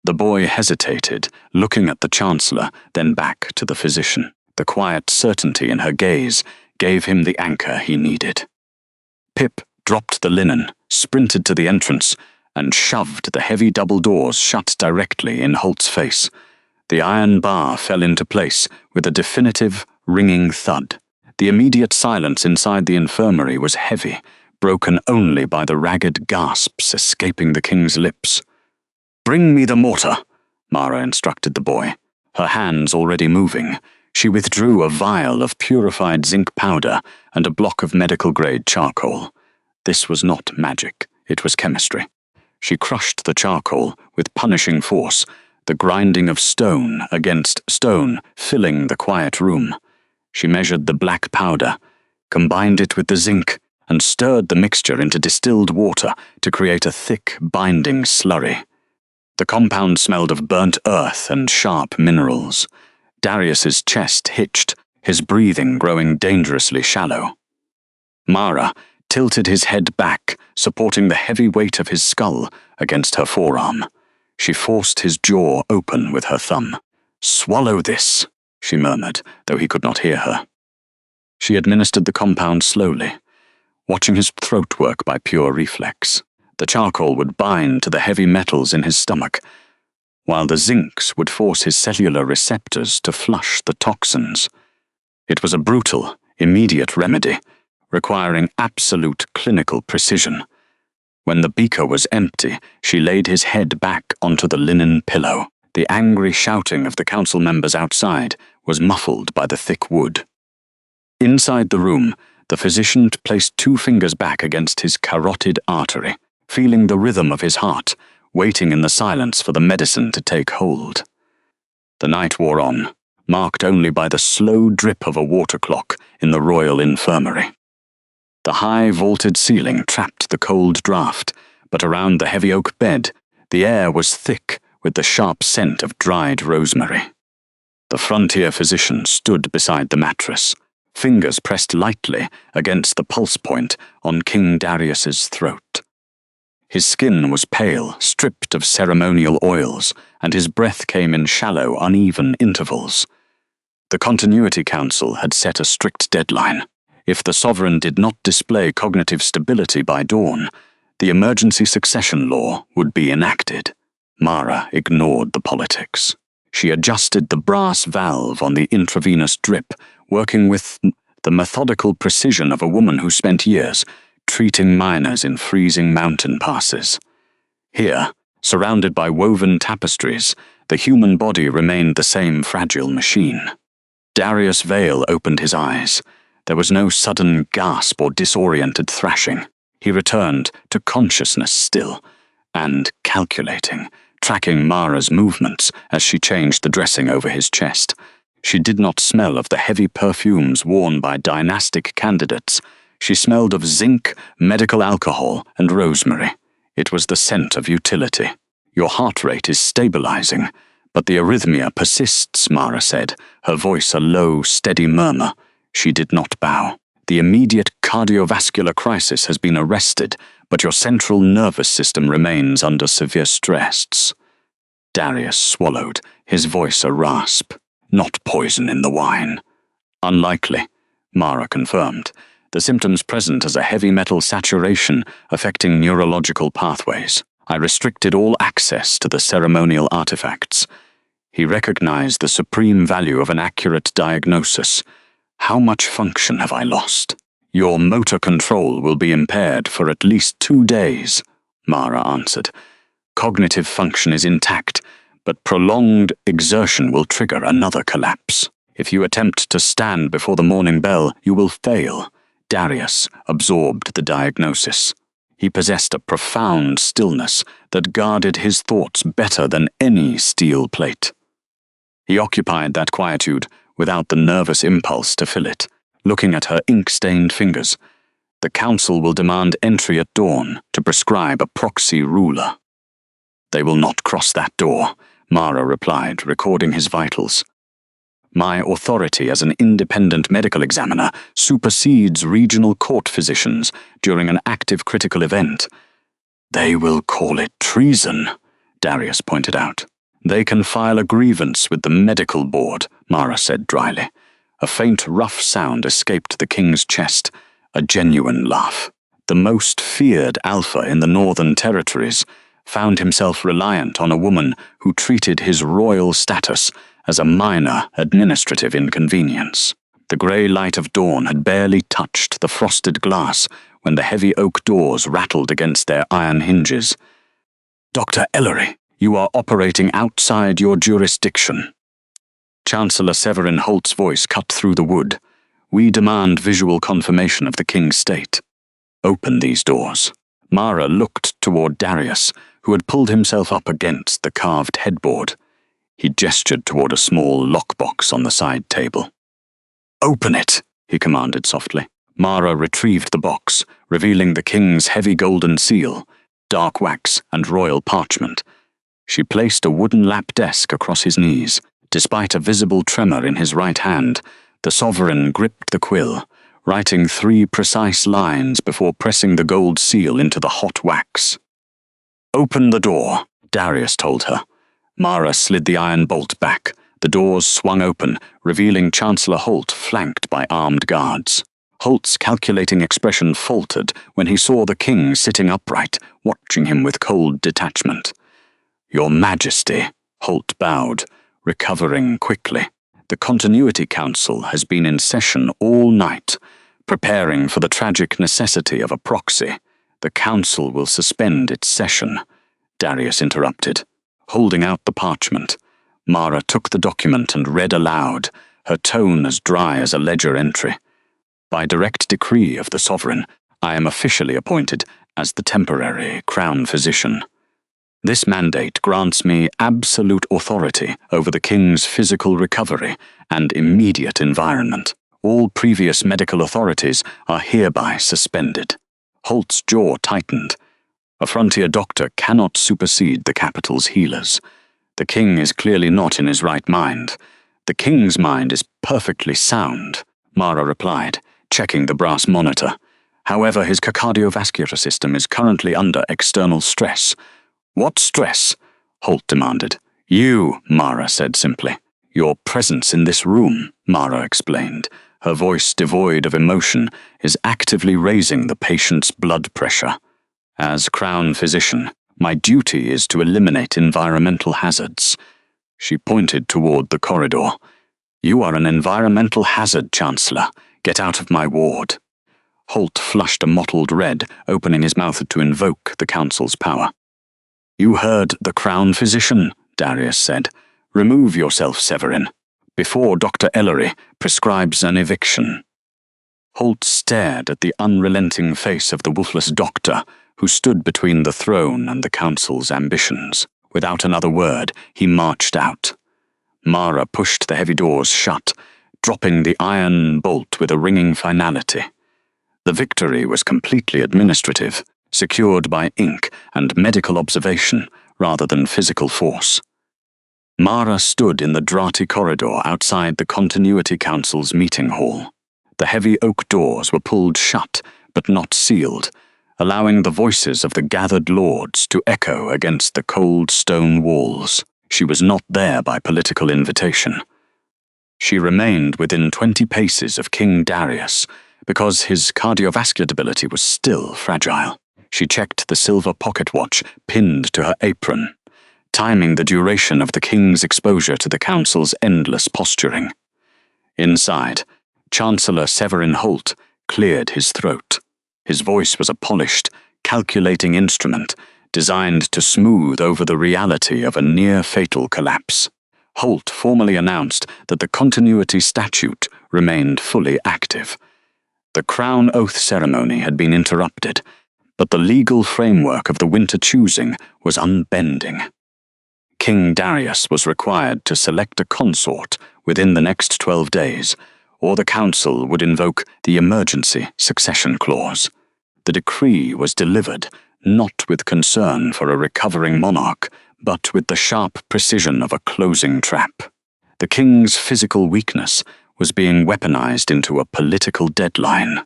The boy hesitated, looking at the Chancellor, then back to the physician. The quiet certainty in her gaze gave him the anchor he needed. Pip dropped the linen, sprinted to the entrance, and shoved the heavy double doors shut directly in Holt's face. The iron bar fell into place with a definitive, ringing thud. The immediate silence inside the infirmary was heavy, broken only by the ragged gasps escaping the king's lips. "Bring me the mortar," Mara instructed the boy, her hands already moving. She withdrew a vial of purified zinc powder and a block of medical-grade charcoal. This was not magic, it was chemistry. She crushed the charcoal with punishing force, the grinding of stone against stone filling the quiet room. She measured the black powder, combined it with the zinc, and stirred the mixture into distilled water to create a thick, binding slurry. The compound smelled of burnt earth and sharp minerals. Darius's chest hitched, his breathing growing dangerously shallow. Mara tilted his head back, supporting the heavy weight of his skull against her forearm. She forced his jaw open with her thumb. "Swallow this," she murmured, though he could not hear her. She administered the compound slowly, watching his throat work by pure reflex. The charcoal would bind to the heavy metals in his stomach, while the zincs would force his cellular receptors to flush the toxins. It was a brutal, immediate remedy, requiring absolute clinical precision. When the beaker was empty, she laid his head back onto the linen pillow. The angry shouting of the council members outside was muffled by the thick wood. Inside the room, the physician placed 2 fingers back against his carotid artery, feeling the rhythm of his heart, waiting in the silence for the medicine to take hold. The night wore on, marked only by the slow drip of a water clock in the Royal Infirmary. The high vaulted ceiling trapped the cold draught, but around the heavy oak bed, the air was thick with the sharp scent of dried rosemary. The frontier physician stood beside the mattress, fingers pressed lightly against the pulse point on King Darius's throat. His skin was pale, stripped of ceremonial oils, and his breath came in shallow, uneven intervals. The Continuity Council had set a strict deadline. If the sovereign did not display cognitive stability by dawn, the emergency succession law would be enacted. Mara ignored the politics. She adjusted the brass valve on the intravenous drip, working with the methodical precision of a woman who spent years treating miners in freezing mountain passes. Here, surrounded by woven tapestries, the human body remained the same fragile machine. Darius Vale opened his eyes. There was no sudden gasp or disoriented thrashing. He returned to consciousness still, and calculating, tracking Mara's movements as she changed the dressing over his chest. She did not smell of the heavy perfumes worn by dynastic candidates. She smelled of zinc, medical alcohol, and rosemary. It was the scent of utility. "Your heart rate is stabilizing, but the arrhythmia persists," Mara said, her voice a low, steady murmur. She did not bow. "The immediate cardiovascular crisis has been arrested, but your central nervous system remains under severe stress." Darius swallowed, his voice a rasp. "Not poison in the wine." "Unlikely," Mara confirmed. "The symptoms present as a heavy metal saturation affecting neurological pathways. I restricted all access to the ceremonial artifacts." He recognized the supreme value of an accurate diagnosis. "How much function have I lost?" "Your motor control will be impaired for at least 2 days," Mara answered. "Cognitive function is intact, but prolonged exertion will trigger another collapse. If you attempt to stand before the morning bell, you will fail." Darius absorbed the diagnosis. He possessed a profound stillness that guarded his thoughts better than any steel plate. He occupied that quietude without the nervous impulse to fill it, looking at her ink-stained fingers. "The council will demand entry at dawn to prescribe a proxy ruler." "They will not cross that door," Mara replied, recording his vitals. My authority as an independent medical examiner supersedes regional court physicians during an active critical event. They will call it treason, Darius pointed out. They can file a grievance with the medical board, Mara said dryly. A faint, rough sound escaped the king's chest, a genuine laugh. The most feared alpha in the Northern Territories found himself reliant on a woman who treated his royal status as a minor administrative inconvenience. The grey light of dawn had barely touched the frosted glass when the heavy oak doors rattled against their iron hinges. Dr. Ellery, you are operating outside your jurisdiction. Chancellor Severin Holt's voice cut through the wood. We demand visual confirmation of the king's state. Open these doors. Mara looked toward Darius, who had pulled himself up against the carved headboard. He gestured toward a small lockbox on the side table. Open it, he commanded softly. Mara retrieved the box, revealing the king's heavy golden seal, dark wax, and royal parchment. She placed a wooden lap desk across his knees. Despite a visible tremor in his right hand, the sovereign gripped the quill, writing 3 precise lines before pressing the gold seal into the hot wax. Open the door, Darius told her. Mara slid the iron bolt back. The doors swung open, revealing Chancellor Holt flanked by armed guards. Holt's calculating expression faltered when he saw the king sitting upright, watching him with cold detachment. Your Majesty, Holt bowed, recovering quickly. The Continuity Council has been in session all night, preparing for the tragic necessity of a proxy. The council will suspend its session, Darius interrupted. Holding out the parchment, Mara took the document and read aloud, her tone as dry as a ledger entry. By direct decree of the sovereign, I am officially appointed as the temporary crown physician. This mandate grants me absolute authority over the king's physical recovery and immediate environment. All previous medical authorities are hereby suspended. Holt's jaw tightened. A frontier doctor cannot supersede the capital's healers. The king is clearly not in his right mind. The king's mind is perfectly sound, Mara replied, checking the brass monitor. However, his cardiovascular system is currently under external stress. What stress? Holt demanded. You, Mara said simply. Your presence in this room, Mara explained, her voice devoid of emotion, is actively raising the patient's blood pressure. As crown physician, my duty is to eliminate environmental hazards. She pointed toward the corridor. You are an environmental hazard, Chancellor. Get out of my ward. Holt flushed a mottled red, opening his mouth to invoke the council's power. You heard the crown physician, Darius said. Remove yourself, Severin, before Dr. Ellery prescribes an eviction. Holt stared at the unrelenting face of the wolfless doctor, who stood between the throne and the council's ambitions. Without another word, he marched out. Mara pushed the heavy doors shut, dropping the iron bolt with a ringing finality. The victory was completely administrative, secured by ink and medical observation rather than physical force. Mara stood in the draughty corridor outside the Continuity Council's meeting hall. The heavy oak doors were pulled shut, but not sealed, allowing the voices of the gathered lords to echo against the cold stone walls. She was not there by political invitation. She remained within 20 paces of King Darius, because his cardiovascular ability was still fragile. She checked the silver pocket watch pinned to her apron, timing the duration of the king's exposure to the council's endless posturing. Inside, Chancellor Severin Holt cleared his throat. His voice was a polished, calculating instrument designed to smooth over the reality of a near-fatal collapse. Holt formally announced that the Continuity Statute remained fully active. The crown oath ceremony had been interrupted, but the legal framework of the winter choosing was unbending. King Darius was required to select a consort within the next 12 days, or the council would invoke the emergency succession clause. The decree was delivered not with concern for a recovering monarch, but with the sharp precision of a closing trap. The king's physical weakness was being weaponized into a political deadline.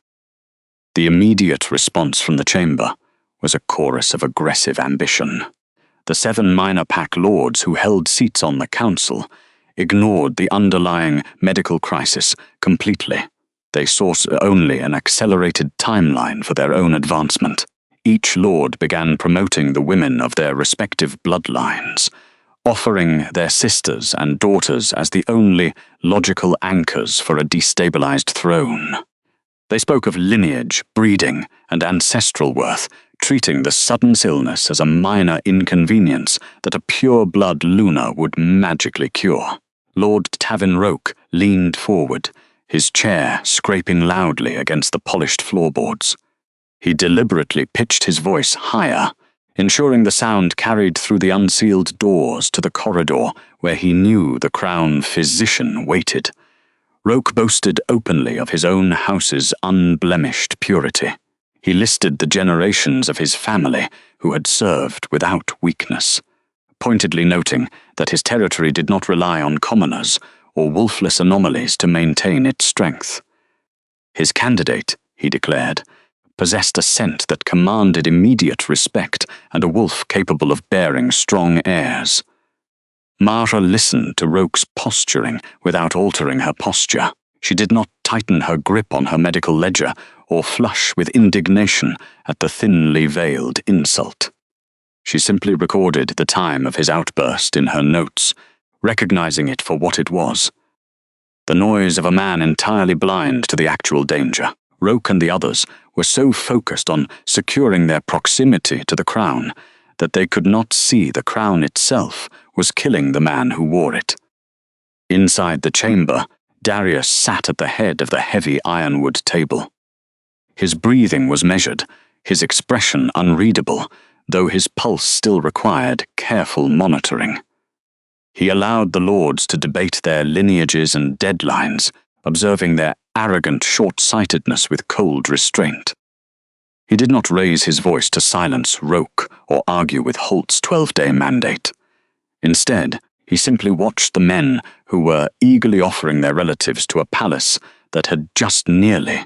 The immediate response from the chamber was a chorus of aggressive ambition. The 7 minor pack lords who held seats on the council ignored the underlying medical crisis completely. They saw only an accelerated timeline for their own advancement. Each lord began promoting the women of their respective bloodlines, offering their sisters and daughters as the only logical anchors for a destabilized throne. They spoke of lineage, breeding, and ancestral worth, treating the sudden illness as a minor inconvenience that a pure-blood Luna would magically cure. Lord Tavin leaned forward, his chair scraping loudly against the polished floorboards. He deliberately pitched his voice higher, ensuring the sound carried through the unsealed doors to the corridor where he knew the crown physician waited. Roke boasted openly of his own house's unblemished purity. He listed the generations of his family who had served without weakness, pointedly noting that his territory did not rely on commoners or wolfless anomalies to maintain its strength. His candidate, he declared, possessed a scent that commanded immediate respect and a wolf capable of bearing strong airs. Mara listened to Roke's posturing without altering her posture. She did not tighten her grip on her medical ledger or flush with indignation at the thinly veiled insult. She simply recorded the time of his outburst in her notes, recognizing it for what it was. The noise of a man entirely blind to the actual danger. Roke and the others were so focused on securing their proximity to the crown that they could not see the crown itself was killing the man who wore it. Inside the chamber, Darius sat at the head of the heavy ironwood table. His breathing was measured, his expression unreadable, though his pulse still required careful monitoring. He allowed the lords to debate their lineages and deadlines, observing their arrogant short-sightedness with cold restraint. He did not raise his voice to silence Roke or argue with Holt's 12-day mandate. Instead, he simply watched the men who were eagerly offering their relatives to a palace that had just nearly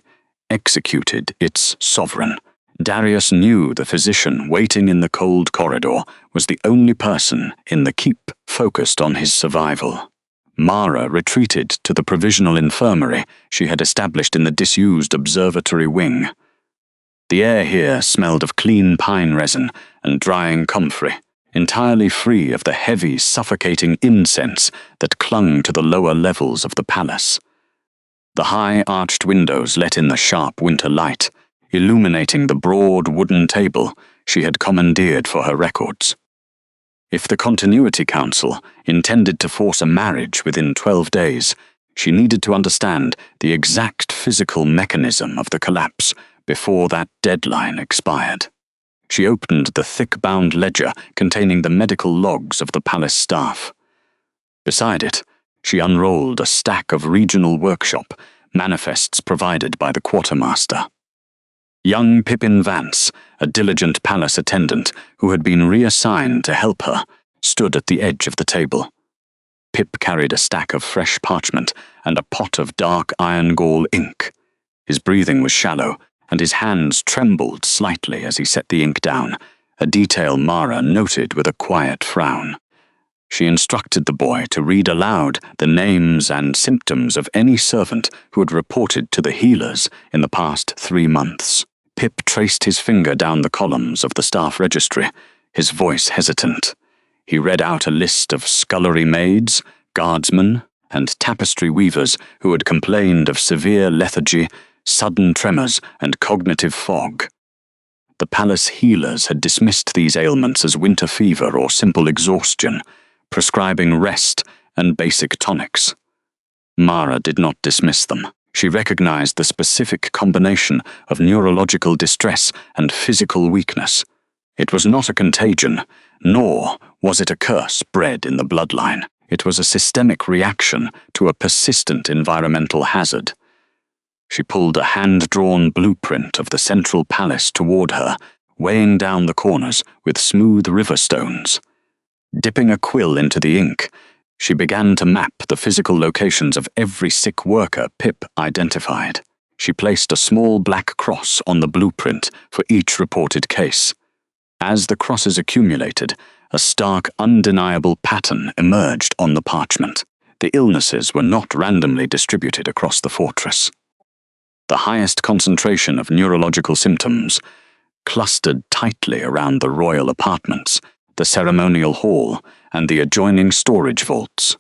executed its sovereign. Darius knew the physician waiting in the cold corridor was the only person in the keep focused on his survival. Mara retreated to the provisional infirmary she had established in the disused observatory wing. The air here smelled of clean pine resin and drying comfrey, entirely free of the heavy, suffocating incense that clung to the lower levels of the palace. The high arched windows let in the sharp winter light, illuminating the broad wooden table she had commandeered for her records. If the Continuity Council intended to force a marriage within 12 days, she needed to understand the exact physical mechanism of the collapse before that deadline expired. She opened the thick-bound ledger containing the medical logs of the palace staff. Beside it, she unrolled a stack of regional workshop manifests provided by the quartermaster. Young Pippin Vance, a diligent palace attendant who had been reassigned to help her, stood at the edge of the table. Pip carried a stack of fresh parchment and a pot of dark iron gall ink. His breathing was shallow, and his hands trembled slightly as he set the ink down, a detail Mara noted with a quiet frown. She instructed the boy to read aloud the names and symptoms of any servant who had reported to the healers in the past 3 months. Pip traced his finger down the columns of the staff registry, his voice hesitant. He read out a list of scullery maids, guardsmen, and tapestry weavers who had complained of severe lethargy, sudden tremors, and cognitive fog. The palace healers had dismissed these ailments as winter fever or simple exhaustion, prescribing rest and basic tonics. Mara did not dismiss them. She recognized the specific combination of neurological distress and physical weakness. It was not a contagion, nor was it a curse bred in the bloodline. It was a systemic reaction to a persistent environmental hazard. She pulled a hand-drawn blueprint of the central palace toward her, weighing down the corners with smooth river stones. Dipping a quill into the ink, she began to map the physical locations of every sick worker Pip identified. She placed a small black cross on the blueprint for each reported case. As the crosses accumulated, a stark, undeniable pattern emerged on the parchment. The illnesses were not randomly distributed across the fortress. The highest concentration of neurological symptoms clustered tightly around the royal apartments, the ceremonial hall, and the adjoining storage vaults.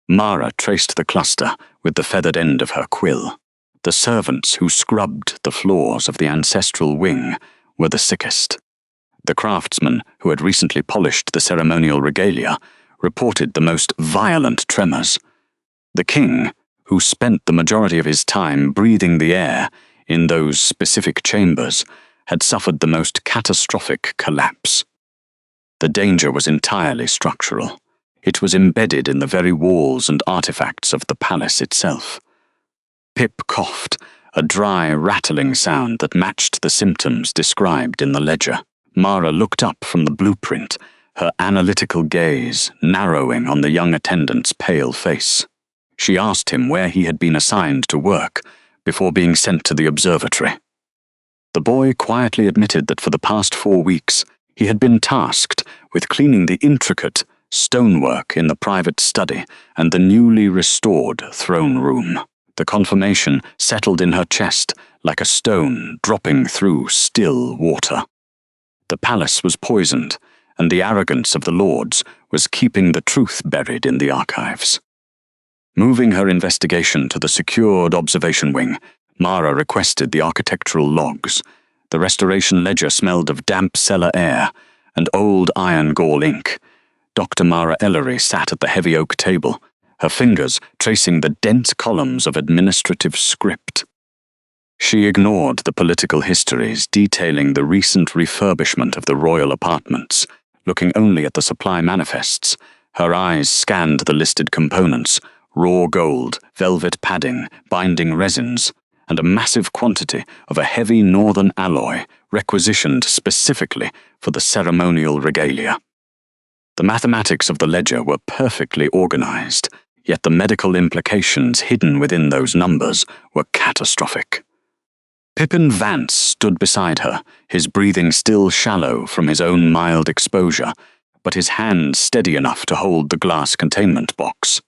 Mara traced the cluster with the feathered end of her quill. The servants who scrubbed the floors of the ancestral wing were the sickest. The craftsmen who had recently polished the ceremonial regalia reported the most violent tremors. The king, who spent the majority of his time breathing the air in those specific chambers, had suffered the most catastrophic collapse. The danger was entirely structural. It was embedded in the very walls and artifacts of the palace itself. Pip coughed, a dry, rattling sound that matched the symptoms described in the ledger. Mara looked up from the blueprint, her analytical gaze narrowing on the young attendant's pale face. She asked him where he had been assigned to work before being sent to the observatory. The boy quietly admitted that for the past 4 weeks he had been tasked with cleaning the intricate stonework in the private study and the newly restored throne room. The confirmation settled in her chest like a stone dropping through still water. The palace was poisoned, and the arrogance of the lords was keeping the truth buried in the archives. Moving her investigation to the secured observation wing, Mara requested the architectural logs. The restoration ledger smelled of damp cellar air and old iron gall ink. Dr. Mara Ellery sat at the heavy oak table, her fingers tracing the dense columns of administrative script. She ignored the political histories detailing the recent refurbishment of the royal apartments, looking only at the supply manifests. Her eyes scanned the listed components: raw gold, velvet padding, binding resins, and a massive quantity of a heavy northern alloy requisitioned specifically for the ceremonial regalia. The mathematics of the ledger were perfectly organized, yet the medical implications hidden within those numbers were catastrophic. Pippin Vance stood beside her, his breathing still shallow from his own mild exposure, but his hand steady enough to hold the glass containment box.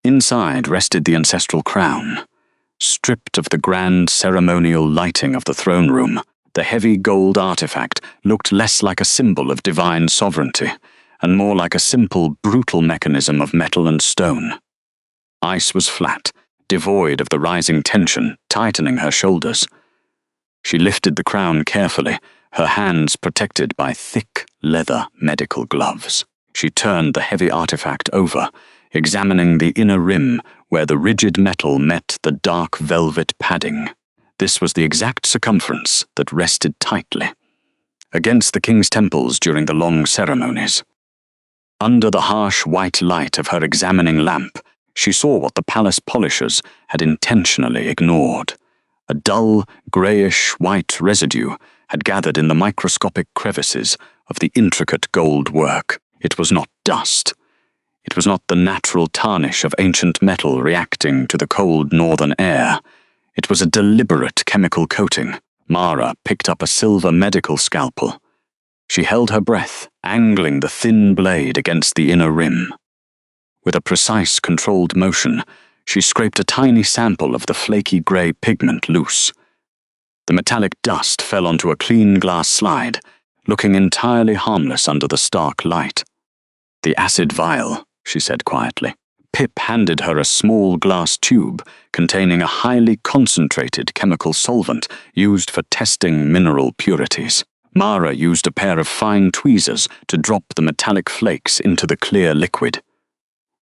Inside rested the ancestral crown. Stripped of the grand ceremonial lighting of the throne room, the heavy gold artifact looked less like a symbol of divine sovereignty and more like a simple, brutal mechanism of metal and stone. Ice was flat, devoid of the rising tension tightening her shoulders. She lifted the crown carefully, her hands protected by thick leather medical gloves. She turned the heavy artifact over, examining the inner rim where the rigid metal met the dark velvet padding. This was the exact circumference that rested tightly against the king's temples during the long ceremonies. Under the harsh white light of her examining lamp, she saw what the palace polishers had intentionally ignored. A dull, greyish-white residue had gathered in the microscopic crevices of the intricate gold work. It was not dust. It was not the natural tarnish of ancient metal reacting to the cold northern air. It was a deliberate chemical coating. Mara picked up a silver medical scalpel. She held her breath, angling the thin blade against the inner rim. With a precise, controlled motion, she scraped a tiny sample of the flaky grey pigment loose. The metallic dust fell onto a clean glass slide, looking entirely harmless under the stark light. "The acid vial," she said quietly. Pip handed her a small glass tube containing a highly concentrated chemical solvent used for testing mineral purities. Mara used a pair of fine tweezers to drop the metallic flakes into the clear liquid.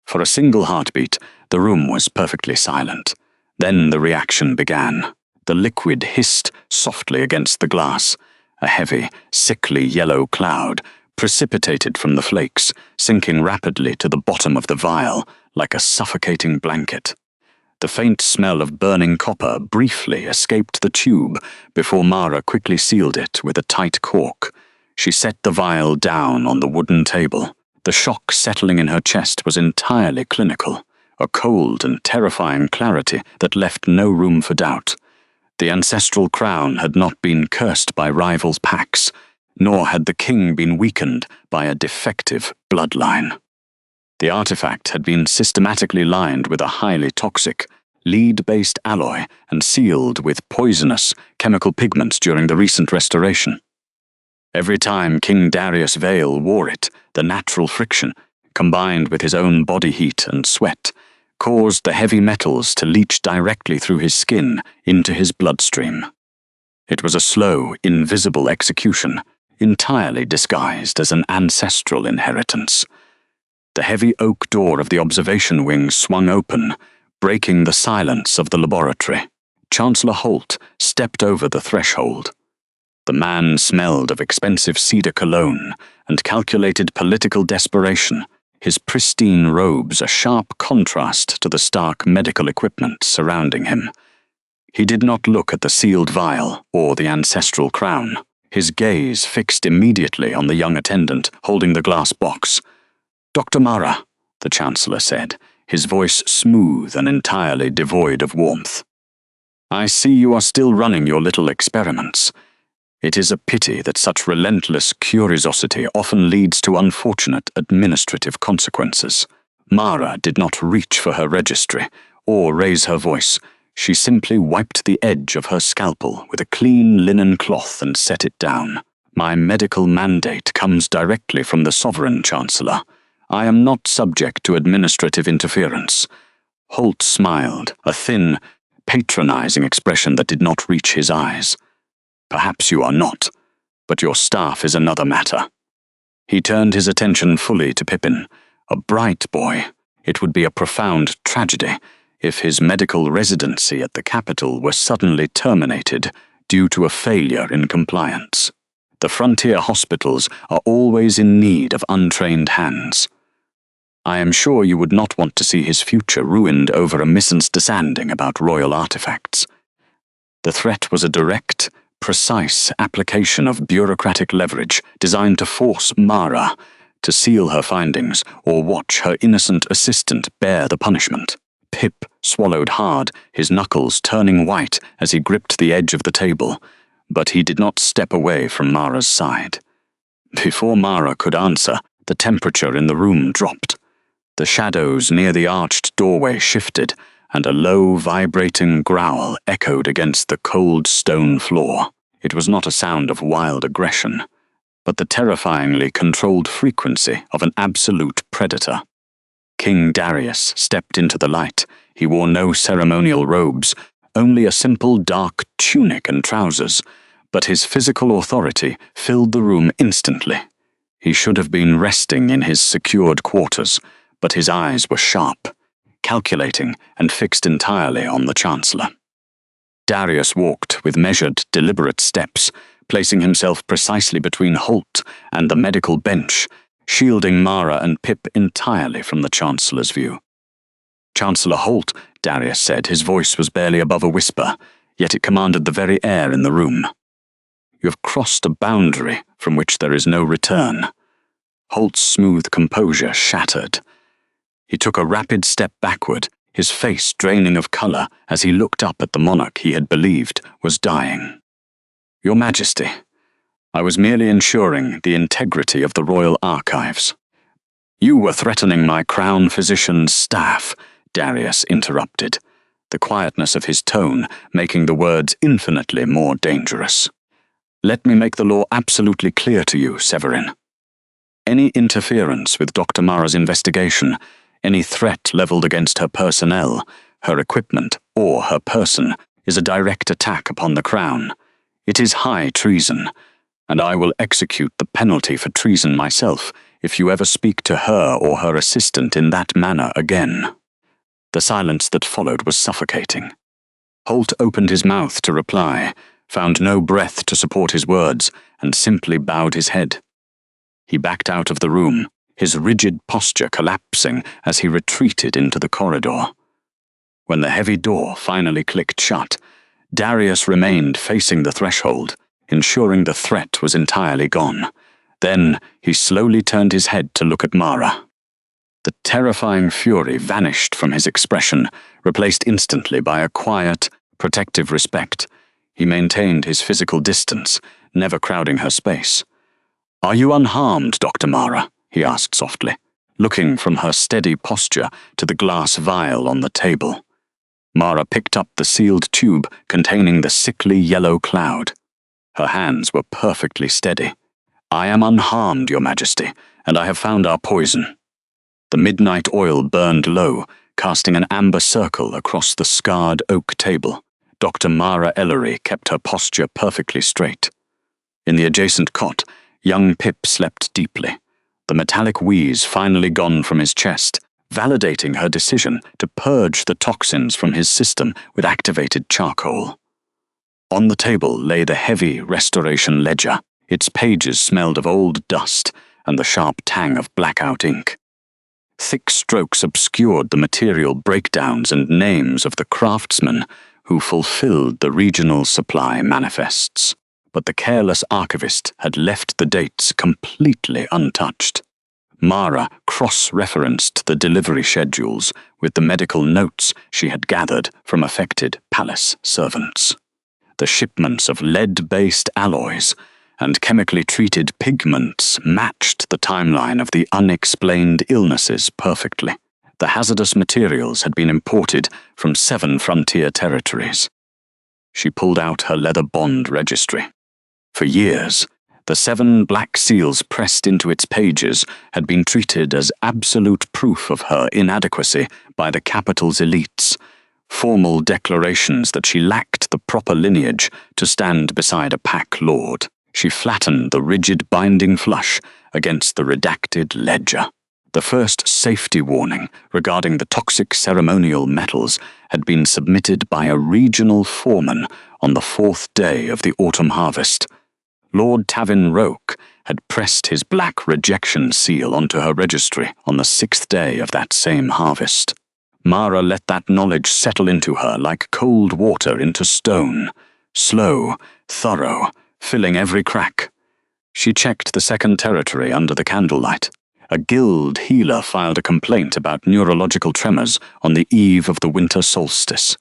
For a single heartbeat, the room was perfectly silent. Then the reaction began. The liquid hissed softly against the glass. A heavy, sickly yellow cloud precipitated from the flakes, sinking rapidly to the bottom of the vial like a suffocating blanket. The faint smell of burning copper briefly escaped the tube before Mara quickly sealed it with a tight cork. She set the vial down on the wooden table. The shock settling in her chest was entirely clinical, a cold and terrifying clarity that left no room for doubt. The ancestral crown had not been cursed by rival packs, nor had the king been weakened by a defective bloodline. The artifact had been systematically lined with a highly toxic, lead-based alloy and sealed with poisonous chemical pigments during the recent restoration. Every time King Darius Vale wore it, the natural friction, combined with his own body heat and sweat, caused the heavy metals to leach directly through his skin into his bloodstream. It was a slow, invisible execution, entirely disguised as an ancestral inheritance. The heavy oak door of the observation wing swung open, breaking the silence of the laboratory. Chancellor Holt stepped over the threshold. The man smelled of expensive cedar cologne and calculated political desperation, his pristine robes a sharp contrast to the stark medical equipment surrounding him. He did not look at the sealed vial or the ancestral crown, his gaze fixed immediately on the young attendant holding the glass box. "Dr. Mara," the Chancellor said, his voice smooth and entirely devoid of warmth. "I see you are still running your little experiments. It is a pity that such relentless curiosity often leads to unfortunate administrative consequences." Mara did not reach for her registry or raise her voice. She simply wiped the edge of her scalpel with a clean linen cloth and set it down. "My medical mandate comes directly from the Sovereign Chancellor. I am not subject to administrative interference." Holt smiled, a thin, patronizing expression that did not reach his eyes. "Perhaps you are not, but your staff is another matter." He turned his attention fully to Pippin, a bright boy. It would be a profound tragedy if his medical residency at the capital were suddenly terminated due to a failure in compliance. The frontier hospitals are always in need of untrained hands. I am sure you would not want to see his future ruined over a misunderstanding about royal artifacts. The threat was a direct, precise application of bureaucratic leverage designed to force Mara to seal her findings or watch her innocent assistant bear the punishment. Pip swallowed hard, his knuckles turning white as he gripped the edge of the table, but he did not step away from Mara's side. Before Mara could answer, the temperature in the room dropped. The shadows near the arched doorway shifted, and a low, vibrating growl echoed against the cold stone floor. It was not a sound of wild aggression, but the terrifyingly controlled frequency of an absolute predator. King Darius stepped into the light. He wore no ceremonial robes, only a simple dark tunic and trousers, but his physical authority filled the room instantly. He should have been resting in his secured quarters, but his eyes were sharp, calculating and fixed entirely on the Chancellor. Darius walked with measured, deliberate steps, placing himself precisely between Holt and the medical bench, shielding Mara and Pip entirely from the Chancellor's view. "Chancellor Holt," Darius said, his voice was barely above a whisper, yet it commanded the very air in the room. "You have crossed a boundary from which there is no return." Holt's smooth composure shattered. He took a rapid step backward, his face draining of color as he looked up at the monarch he had believed was dying. "Your Majesty, I was merely ensuring the integrity of the royal archives." "You were threatening my crown physician's staff," Darius interrupted, the quietness of his tone making the words infinitely more dangerous. "Let me make the law absolutely clear to you, Severin. Any interference with Dr. Mara's investigation, any threat leveled against her personnel, her equipment, or her person is a direct attack upon the crown. It is high treason, and I will execute the penalty for treason myself if you ever speak to her or her assistant in that manner again." The silence that followed was suffocating. Holt opened his mouth to reply, found no breath to support his words, and simply bowed his head. He backed out of the room, his rigid posture collapsing as he retreated into the corridor. When the heavy door finally clicked shut, Darius remained facing the threshold, ensuring the threat was entirely gone. Then he slowly turned his head to look at Mara. The terrifying fury vanished from his expression, replaced instantly by a quiet, protective respect. He maintained his physical distance, never crowding her space. "Are you unharmed, Dr. Mara?" he asked softly, looking from her steady posture to the glass vial on the table. Mara picked up the sealed tube containing the sickly yellow cloud. Her hands were perfectly steady. "I am unharmed, Your Majesty, and I have found our poison." The midnight oil burned low, casting an amber circle across the scarred oak table. Dr. Mara Ellery kept her posture perfectly straight. In the adjacent cot, young Pip slept deeply, the metallic wheeze finally gone from his chest, validating her decision to purge the toxins from his system with activated charcoal. On the table lay the heavy restoration ledger. Its pages smelled of old dust and the sharp tang of blackout ink. Thick strokes obscured the material breakdowns and names of the craftsmen who fulfilled the regional supply manifests. But the careless archivist had left the dates completely untouched. Mara cross-referenced the delivery schedules with the medical notes she had gathered from affected palace servants. The shipments of lead-based alloys and chemically treated pigments matched the timeline of the unexplained illnesses perfectly. The hazardous materials had been imported from 7 frontier territories. She pulled out her leather bond registry. For years, the 7 black seals pressed into its pages had been treated as absolute proof of her inadequacy by the capital's elites, formal declarations that she lacked the proper lineage to stand beside a pack lord. She flattened the rigid binding flush against the redacted ledger. The first safety warning regarding the toxic ceremonial metals had been submitted by a regional foreman on the 4th day of the autumn harvest. Lord Tavin Roke had pressed his black rejection seal onto her registry on the 6th day of that same harvest. Mara let that knowledge settle into her like cold water into stone, slow, thorough, filling every crack. She checked the 2nd territory under the candlelight. A guild healer filed a complaint about neurological tremors on the eve of the winter solstice.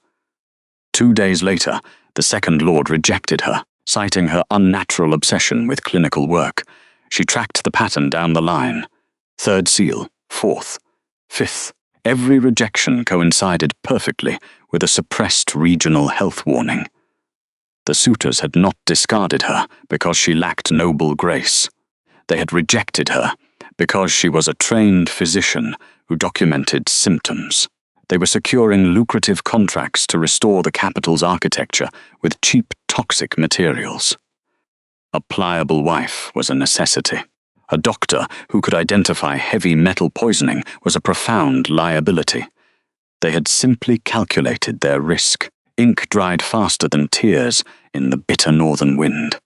2 days later, the 2nd Lord rejected her, citing her unnatural obsession with clinical work. She tracked the pattern down the line. 3rd seal, 4th, 5th. Every rejection coincided perfectly with a suppressed regional health warning. The Suitors had not discarded her because she lacked noble grace. They had rejected her because she was a trained physician who documented symptoms. They were securing lucrative contracts to restore the capital's architecture with cheap toxic materials. A pliable wife was a necessity. A doctor who could identify heavy metal poisoning was a profound liability. They had simply calculated their risk. Ink dried faster than tears in the bitter northern wind.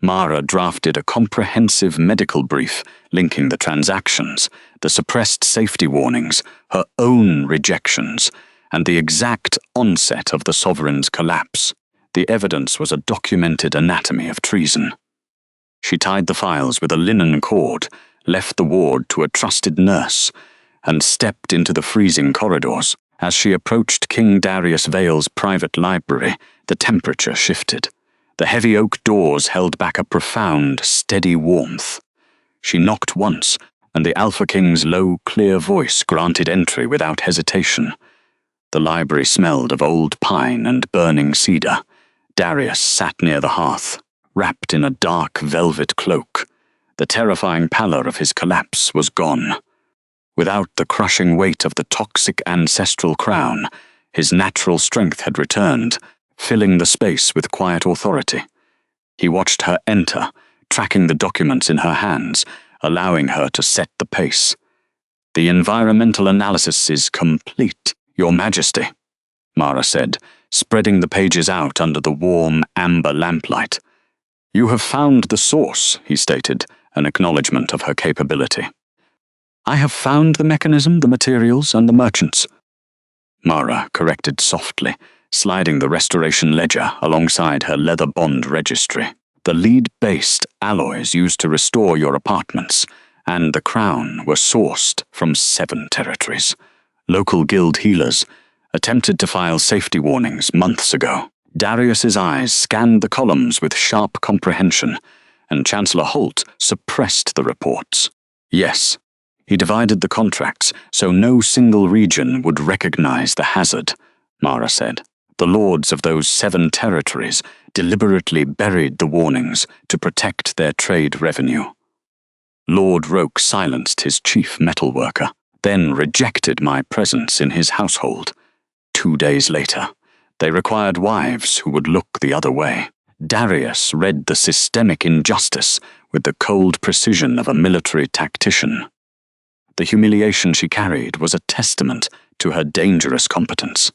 Mara drafted a comprehensive medical brief linking the transactions, the suppressed safety warnings, her own rejections, and the exact onset of the sovereign's collapse. The evidence was a documented anatomy of treason. She tied the files with a linen cord, left the ward to a trusted nurse, and stepped into the freezing corridors. As she approached King Darius Vale's private library, the temperature shifted. The heavy oak doors held back a profound, steady warmth. She knocked once, and the Alpha King's low, clear voice granted entry without hesitation. The library smelled of old pine and burning cedar. Darius sat near the hearth, wrapped in a dark velvet cloak. The terrifying pallor of his collapse was gone. Without the crushing weight of the toxic ancestral crown, his natural strength had returned, filling the space with quiet authority. He watched her enter, tracking the documents in her hands, allowing her to set the pace. "The environmental analysis is complete, Your Majesty," Mara said, spreading the pages out under the warm, amber lamplight. "You have found the source," he stated, an acknowledgement of her capability. "I have found the mechanism, the materials, and the merchants," Mara corrected softly, sliding the restoration ledger alongside her leather bond registry. The lead-based alloys used to restore your apartments and the crown were sourced from 7 territories. Local guild healers attempted to file safety warnings months ago. Darius's eyes scanned the columns with sharp comprehension, and Chancellor Holt suppressed the reports. Yes, he divided the contracts so no single region would recognize the hazard, Mara said. The lords of those 7 territories deliberately buried the warnings to protect their trade revenue. Lord Roke silenced his chief metalworker, then rejected my presence in his household. 2 days later, they required wives who would look the other way. Darius read the systemic injustice with the cold precision of a military tactician. The humiliation she carried was a testament to her dangerous competence.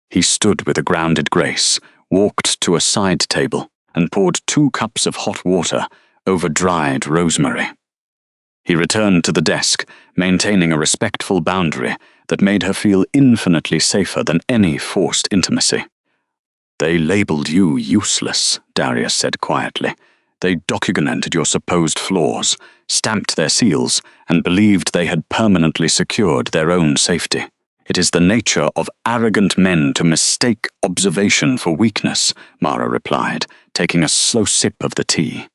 He stood with a grounded grace, walked to a side table, and poured 2 cups of hot water over dried rosemary. He returned to the desk, maintaining a respectful boundary that made her feel infinitely safer than any forced intimacy. "They labeled you useless," Darius said quietly. "They documented your supposed flaws, stamped their seals, and believed they had permanently secured their own safety. It is the nature of arrogant men to mistake observation for weakness," Mara replied, taking a slow sip of the tea.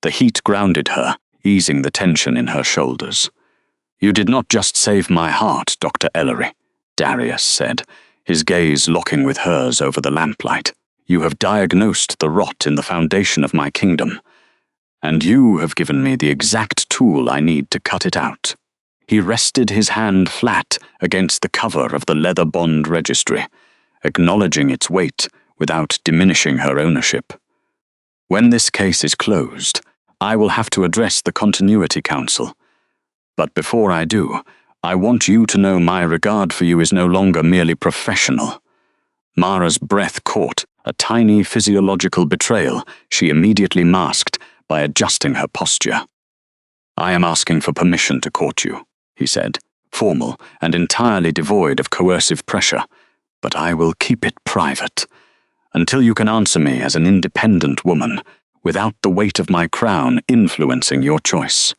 The heat grounded her, easing the tension in her shoulders. "You did not just save my heart, Dr. Ellery," Darius said, his gaze locking with hers over the lamplight. "You have diagnosed the rot in the foundation of my kingdom, and you have given me the exact tool I need to cut it out." He rested his hand flat against the cover of the leather bond registry, acknowledging its weight without diminishing her ownership. "When this case is closed, I will have to address the Continuity Council. But before I do, I want you to know my regard for you is no longer merely professional." Mara's breath caught, a tiny physiological betrayal she immediately masked by adjusting her posture. "I am asking for permission to court you," he said, formal and entirely devoid of coercive pressure, "but I will keep it private, until you can answer me as an independent woman, without the weight of my crown influencing your choice."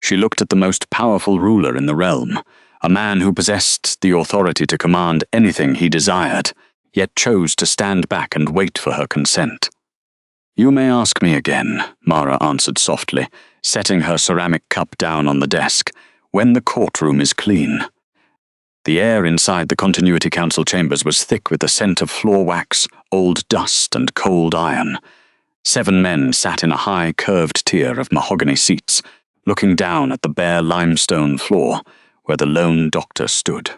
She looked at the most powerful ruler in the realm, a man who possessed the authority to command anything he desired, yet chose to stand back and wait for her consent. "You may ask me again," Mara answered softly, setting her ceramic cup down on the desk, "when the courtroom is clean." The air inside the Continuity Council chambers was thick with the scent of floor wax, old dust, and cold iron. 7 men sat in a high, curved tier of mahogany seats, looking down at the bare limestone floor where the lone doctor stood.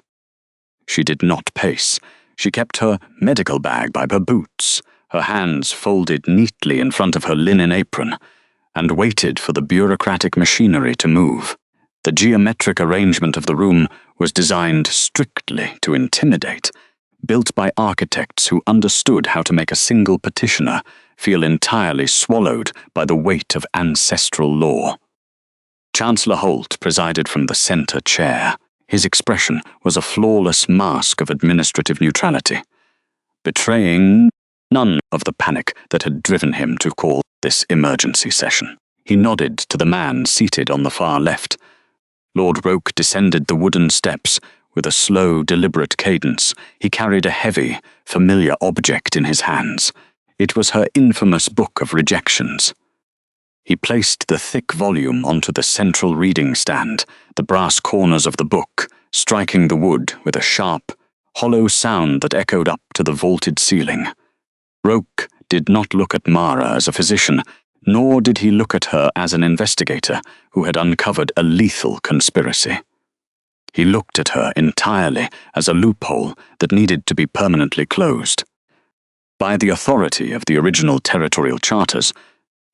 She did not pace. She kept her medical bag by her boots, her hands folded neatly in front of her linen apron, and waited for the bureaucratic machinery to move. The geometric arrangement of the room was designed strictly to intimidate, built by architects who understood how to make a single petitioner feel entirely swallowed by the weight of ancestral law. Chancellor Holt presided from the center chair. His expression was a flawless mask of administrative neutrality, betraying none of the panic that had driven him to call this emergency session. He nodded to the man seated on the far left. Lord Roke descended the wooden steps with a slow, deliberate cadence. He carried a heavy, familiar object in his hands. It was her infamous book of Rejections. He placed the thick volume onto the central reading stand, the brass corners of the book striking the wood with a sharp, hollow sound that echoed up to the vaulted ceiling. Roke did not look at Mara as a physician, nor did he look at her as an investigator who had uncovered a lethal conspiracy. He looked at her entirely as a loophole that needed to be permanently closed. By the authority of the original territorial charters,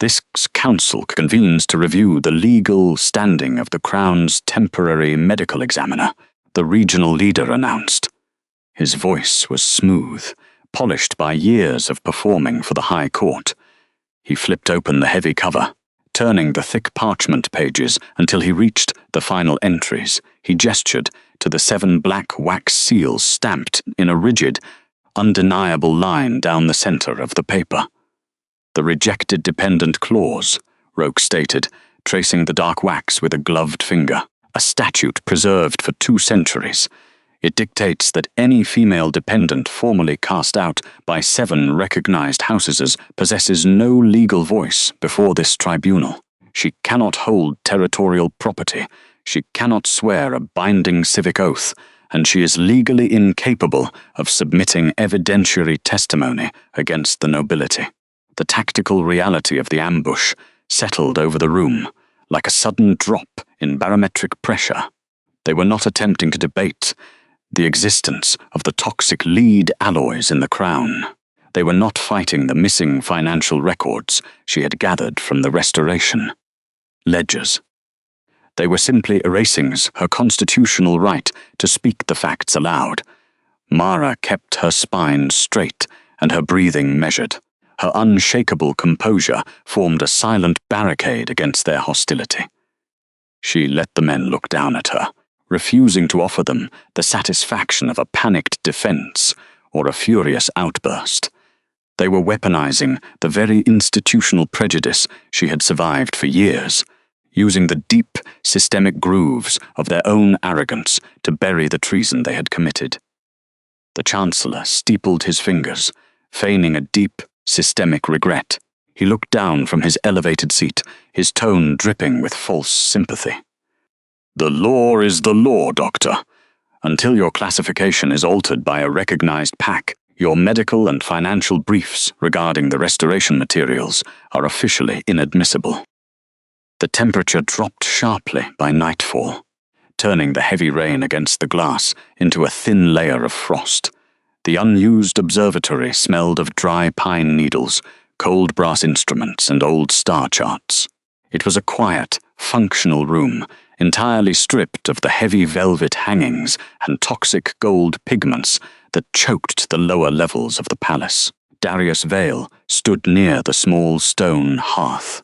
this council convenes to review the legal standing of the Crown's temporary medical examiner, the regional leader announced. His voice was smooth, polished by years of performing for the High Court. He flipped open the heavy cover, turning the thick parchment pages until he reached the final entries. He gestured to the 7 black wax seals stamped in a rigid, undeniable line down the center of the paper. The rejected dependent clause, Roke stated, tracing the dark wax with a gloved finger, a statute preserved for 2 centuries. It dictates that any female dependent formally cast out by 7 recognized houses possesses no legal voice before this tribunal. She cannot hold territorial property, she cannot swear a binding civic oath, and she is legally incapable of submitting evidentiary testimony against the nobility. The tactical reality of the ambush settled over the room, like a sudden drop in barometric pressure. They were not attempting to debate the existence of the toxic lead alloys in the crown. They were not fighting the missing financial records she had gathered from the Restoration. Ledgers. They were simply erasing her constitutional right to speak the facts aloud. Mara kept her spine straight and her breathing measured. Her unshakable composure formed a silent barricade against their hostility. She let the men look down at her, refusing to offer them the satisfaction of a panicked defense or a furious outburst. They were weaponizing the very institutional prejudice she had survived for years, using the deep, systemic grooves of their own arrogance to bury the treason they had committed. The Chancellor steepled his fingers, feigning a deep, systemic regret. He looked down from his elevated seat, his tone dripping with false sympathy. "The law is the law, Doctor. Until your classification is altered by a recognized pack, your medical and financial briefs regarding the restoration materials are officially inadmissible." The temperature dropped sharply by nightfall, turning the heavy rain against the glass into a thin layer of frost. The unused observatory smelled of dry pine needles, cold brass instruments, and old star charts. It was a quiet, functional room, entirely stripped of the heavy velvet hangings and toxic gold pigments that choked the lower levels of the palace. Darius Vale stood near the small stone hearth.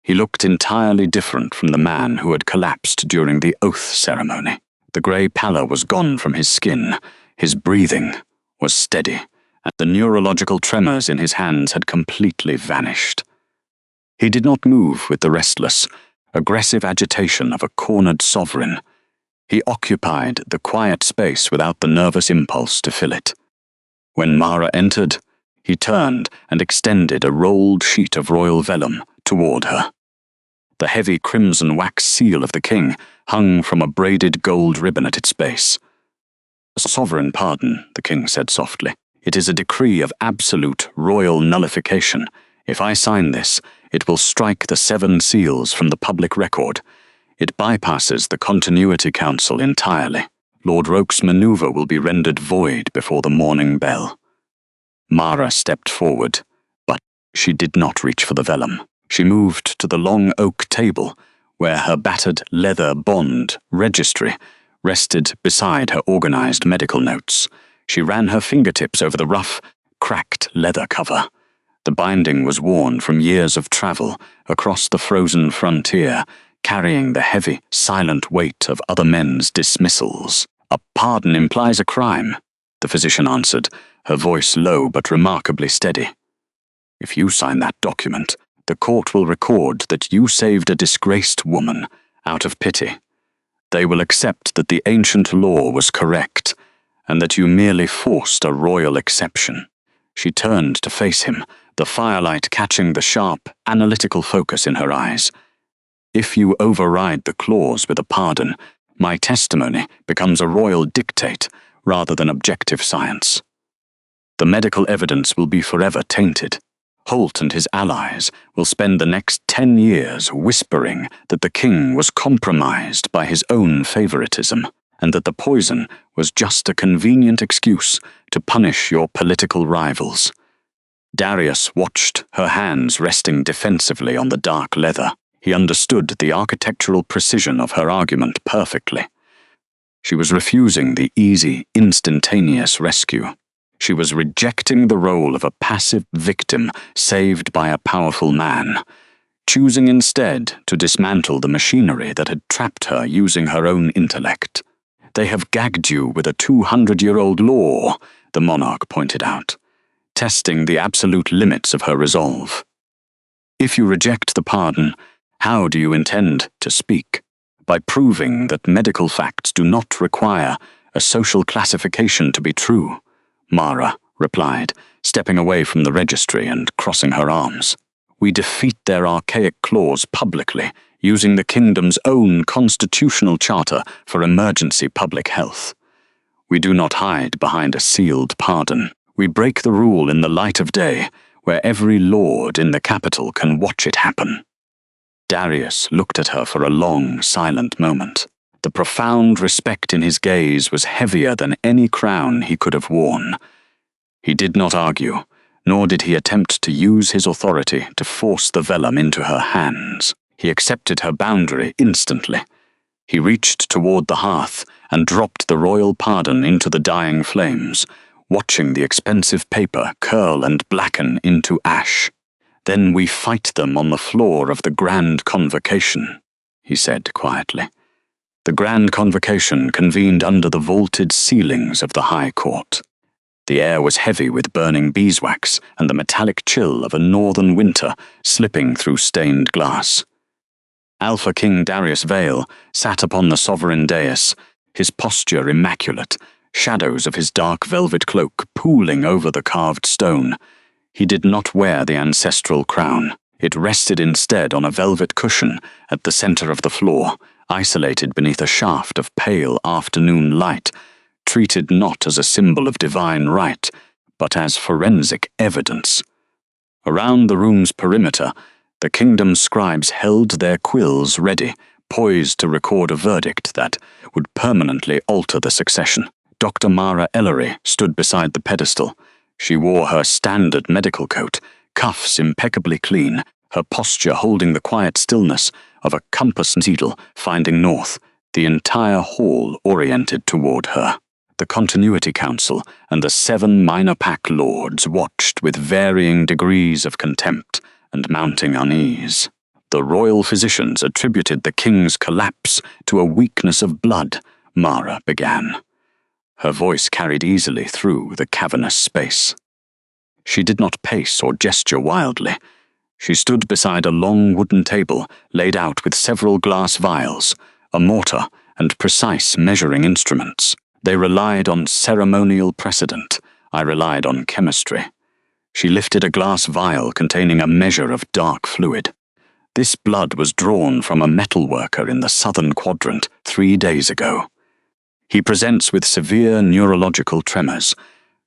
He looked entirely different from the man who had collapsed during the oath ceremony. The grey pallor was gone from his skin, his breathing was steady, and the neurological tremors in his hands had completely vanished. He did not move with the restless, aggressive agitation of a cornered sovereign. He occupied the quiet space without the nervous impulse to fill it. When Mara entered, he turned and extended a rolled sheet of royal vellum toward her. The heavy crimson wax seal of the king hung from a braided gold ribbon at its base. "A sovereign pardon," the king said softly. "It is a decree of absolute royal nullification. If I sign this, it will strike the 7 seals from the public record. It bypasses the Continuity Council entirely. Lord Roke's maneuver will be rendered void before the morning bell." Mara stepped forward, but she did not reach for the vellum. She moved to the long oak table, where her battered leather bond registry rested beside her organized medical notes. She ran her fingertips over the rough, cracked leather cover. The binding was worn from years of travel across the frozen frontier, carrying the heavy, silent weight of other men's dismissals. "A pardon implies a crime," the physician answered, her voice low but remarkably steady. "If you sign that document, the court will record that you saved a disgraced woman out of pity. They will accept that the ancient law was correct, and that you merely forced a royal exception." She turned to face him, the firelight catching the sharp, analytical focus in her eyes. "If you override the clause with a pardon, my testimony becomes a royal dictate rather than objective science. The medical evidence will be forever tainted. Holt and his allies will spend the next 10 years whispering that the king was compromised by his own favoritism, and that the poison was just a convenient excuse to punish your political rivals." Darius watched her hands resting defensively on the dark leather. He understood the architectural precision of her argument perfectly. She was refusing the easy, instantaneous rescue. She was rejecting the role of a passive victim saved by a powerful man, choosing instead to dismantle the machinery that had trapped her using her own intellect. "They have gagged you with a 200-year-old law," the monarch pointed out. testing the absolute limits of her resolve. If you reject the pardon, how do you intend to speak? By proving that medical facts do not require a social classification to be true, Mara replied, stepping away from the registry and crossing her arms. We defeat their archaic clause publicly, using the kingdom's own constitutional charter for emergency public health. We do not hide behind a sealed pardon. We break the rule in the light of day, where every lord in the capital can watch it happen. Darius looked at her for a long, silent moment. The profound respect in his gaze was heavier than any crown he could have worn. He did not argue, nor did he attempt to use his authority to force the vellum into her hands. He accepted her boundary instantly. He reached toward the hearth and dropped the royal pardon into the dying flames, watching the expensive paper curl and blacken into ash. Then we fight them on the floor of the Grand Convocation, he said quietly. The Grand Convocation convened under the vaulted ceilings of the High Court. The air was heavy with burning beeswax and the metallic chill of a northern winter slipping through stained glass. Alpha King Darius Vale sat upon the sovereign dais, his posture immaculate, shadows of his dark velvet cloak pooling over the carved stone. He did not wear the ancestral crown. It rested instead on a velvet cushion at the center of the floor, isolated beneath a shaft of pale afternoon light, treated not as a symbol of divine right, but as forensic evidence. Around the room's perimeter, the kingdom's scribes held their quills ready, poised to record a verdict that would permanently alter the succession. Dr. Mara Ellery stood beside the pedestal. She wore her standard medical coat, cuffs impeccably clean, her posture holding the quiet stillness of a compass needle finding north, the entire hall oriented toward her. The Continuity Council and the 7 minor pack lords watched with varying degrees of contempt and mounting unease. The royal physicians attributed the king's collapse to a weakness of blood, Mara began. Her voice carried easily through the cavernous space. She did not pace or gesture wildly. She stood beside a long wooden table laid out with several glass vials, a mortar, and precise measuring instruments. They relied on ceremonial precedent. I relied on chemistry. She lifted a glass vial containing a measure of dark fluid. This blood was drawn from a metal worker in the southern quadrant 3 days ago. He presents with severe neurological tremors,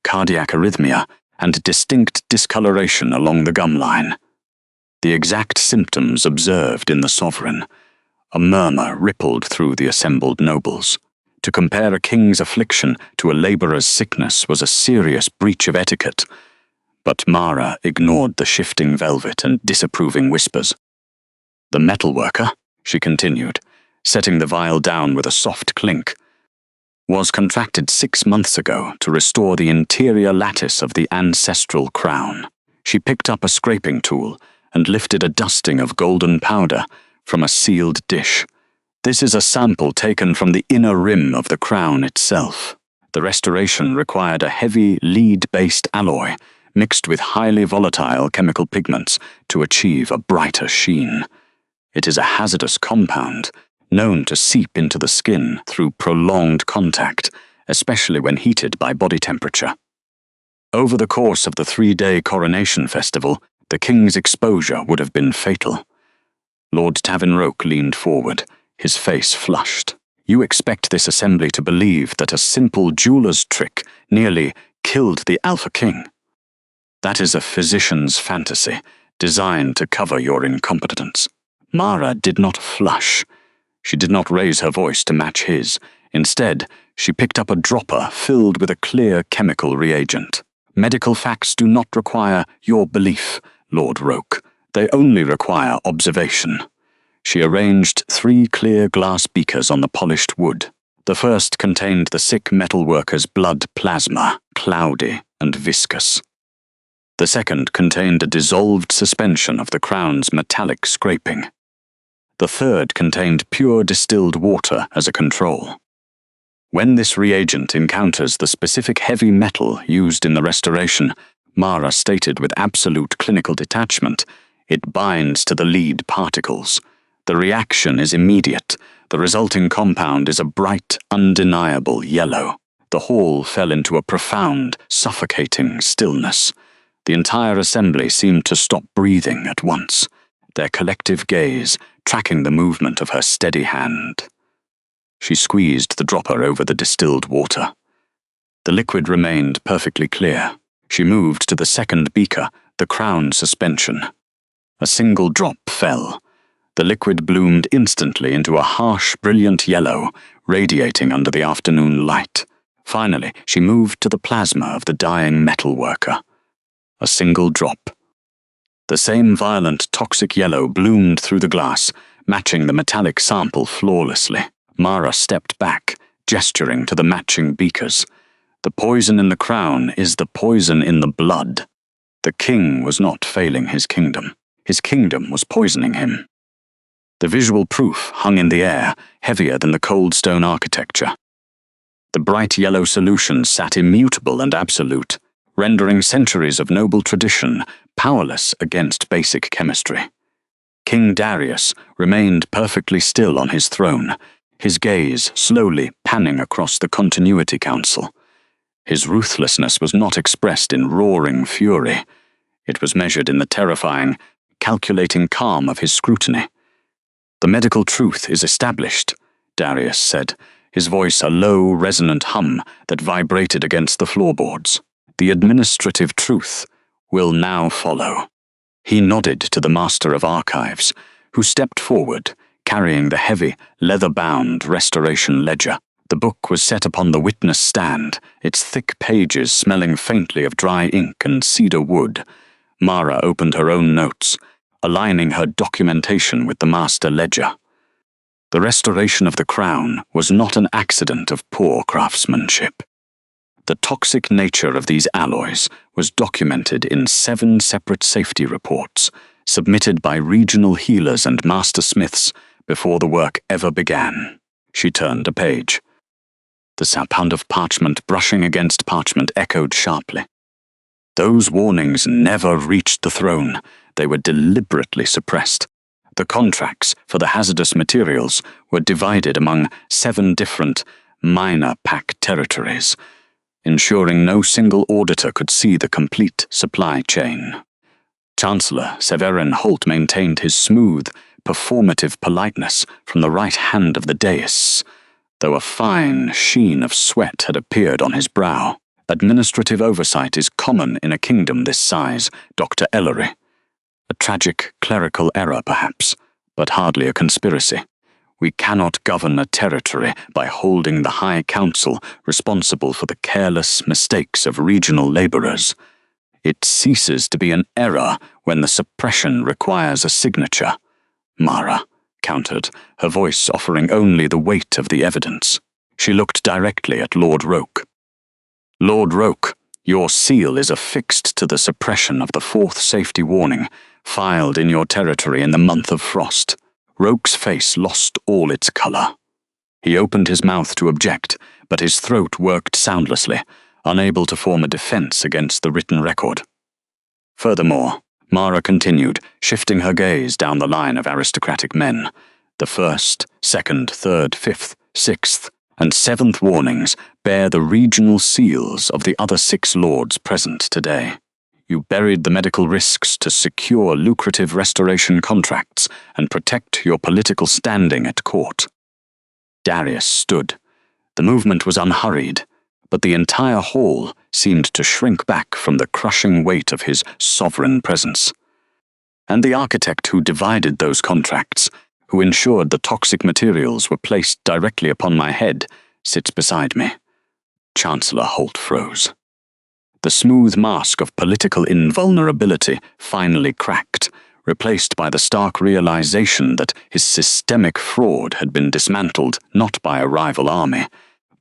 cardiac arrhythmia, and distinct discoloration along the gum line. The exact symptoms observed in the sovereign. A murmur rippled through the assembled nobles. To compare a king's affliction to a laborer's sickness was a serious breach of etiquette, but Mara ignored the shifting velvet and disapproving whispers. The metalworker, she continued, setting the vial down with a soft clink, was contracted 6 months ago to restore the interior lattice of the ancestral crown. She picked up a scraping tool and lifted a dusting of golden powder from a sealed dish. This is a sample taken from the inner rim of the crown itself. The restoration required a heavy lead-based alloy mixed with highly volatile chemical pigments to achieve a brighter sheen. It is a hazardous compound, known to seep into the skin through prolonged contact, especially when heated by body temperature. Over the course of the 3-day Coronation Festival, the king's exposure would have been fatal. Lord Tavinroke leaned forward, his face flushed. You expect this assembly to believe that a simple jeweler's trick nearly killed the Alpha King. That is a physician's fantasy, designed to cover your incompetence. Mara did not flush. She did not raise her voice to match his. Instead, she picked up a dropper filled with a clear chemical reagent. Medical facts do not require your belief, Lord Roke. They only require observation. She arranged 3 clear glass beakers on the polished wood. The first contained the sick metalworker's blood plasma, cloudy and viscous. The second contained a dissolved suspension of the crown's metallic scraping. The third contained pure distilled water as a control. When this reagent encounters the specific heavy metal used in the restoration, Mara stated with absolute clinical detachment. It binds to the lead particles. The reaction is immediate. The resulting compound is a bright, undeniable yellow. The hall fell into a profound, suffocating stillness. The entire assembly seemed to stop breathing at once, their collective gaze tracking the movement of her steady hand. She squeezed the dropper over the distilled water. The liquid remained perfectly clear. She moved to the second beaker, the crown suspension. A single drop fell. The liquid bloomed instantly into a harsh, brilliant yellow, radiating under the afternoon light. Finally, she moved to the plasma of the dying metal worker. A single drop. The same violent, toxic yellow bloomed through the glass, matching the metallic sample flawlessly. Mara stepped back, gesturing to the matching beakers. The poison in the crown is the poison in the blood. The king was not failing his kingdom. His kingdom was poisoning him. The visual proof hung in the air, heavier than the cold stone architecture. The bright yellow solution sat immutable and absolute, rendering centuries of noble tradition powerless against basic chemistry. King Darius remained perfectly still on his throne, his gaze slowly panning across the Continuity Council. His ruthlessness was not expressed in roaring fury. It was measured in the terrifying, calculating calm of his scrutiny. "The medical truth is established," Darius said, his voice a low, resonant hum that vibrated against the floorboards. "The administrative truth will now follow." He nodded to the Master of Archives, who stepped forward, carrying the heavy, leather-bound restoration ledger. The book was set upon the witness stand, its thick pages smelling faintly of dry ink and cedar wood. Mara opened her own notes, aligning her documentation with the master ledger. The restoration of the crown was not an accident of poor craftsmanship. The toxic nature of these alloys was documented in 7 separate safety reports, submitted by regional healers and master smiths before the work ever began. She turned a page. The sound of parchment brushing against parchment echoed sharply. Those warnings never reached the throne. They were deliberately suppressed. The contracts for the hazardous materials were divided among 7 different minor pack territories, ensuring no single auditor could see the complete supply chain. Chancellor Severin Holt maintained his smooth, performative politeness from the right hand of the dais, though a fine sheen of sweat had appeared on his brow. "Administrative oversight is common in a kingdom this size, Dr. Ellery. A tragic clerical error, perhaps, but hardly a conspiracy. We cannot govern a territory by holding the High Council responsible for the careless mistakes of regional laborers. It ceases to be an error when the suppression requires a signature," Mara countered, her voice offering only the weight of the evidence. She looked directly at Lord Roke. "Lord Roke, your seal is affixed to the suppression of the 4th safety warning, filed in your territory in the month of frost." Roke's face lost all its color. He opened his mouth to object, but his throat worked soundlessly, unable to form a defense against the written record. Furthermore, Mara continued, shifting her gaze down the line of aristocratic men. The 1st, 2nd, 3rd, 5th, 6th, and 7th warnings bear the regional seals of the other 6 lords present today. You buried the medical risks to secure lucrative restoration contracts and protect your political standing at court. Darius stood. The movement was unhurried, but the entire hall seemed to shrink back from the crushing weight of his sovereign presence. "And the architect who divided those contracts, who ensured the toxic materials were placed directly upon my head, sits beside me." Chancellor Holt froze. The smooth mask of political invulnerability finally cracked, replaced by the stark realization that his systemic fraud had been dismantled not by a rival army,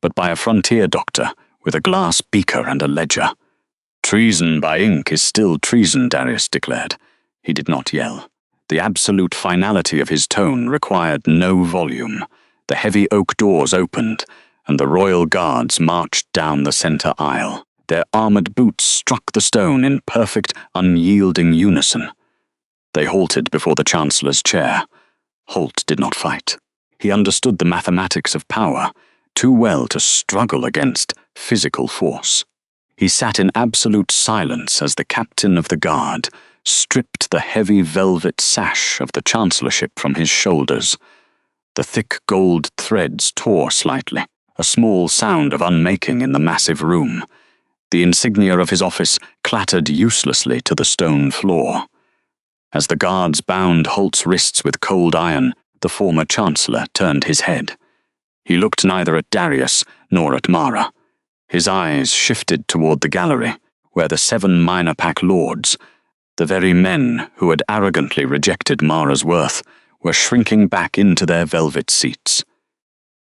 but by a frontier doctor with a glass beaker and a ledger. "Treason by ink is still treason," Darius declared. He did not yell. The absolute finality of his tone required no volume. The heavy oak doors opened, and the royal guards marched down the center aisle. Their armored boots struck the stone in perfect, unyielding unison. They halted before the Chancellor's chair. Holt did not fight. He understood the mathematics of power too well to struggle against physical force. He sat in absolute silence as the captain of the guard stripped the heavy velvet sash of the chancellorship from his shoulders. The thick gold threads tore slightly, a small sound of unmaking in the massive room. The insignia of his office clattered uselessly to the stone floor. As the guards bound Holt's wrists with cold iron, the former chancellor turned his head. He looked neither at Darius nor at Mara. His eyes shifted toward the gallery, where the 7 minor pack lords, the very men who had arrogantly rejected Mara's worth, were shrinking back into their velvet seats.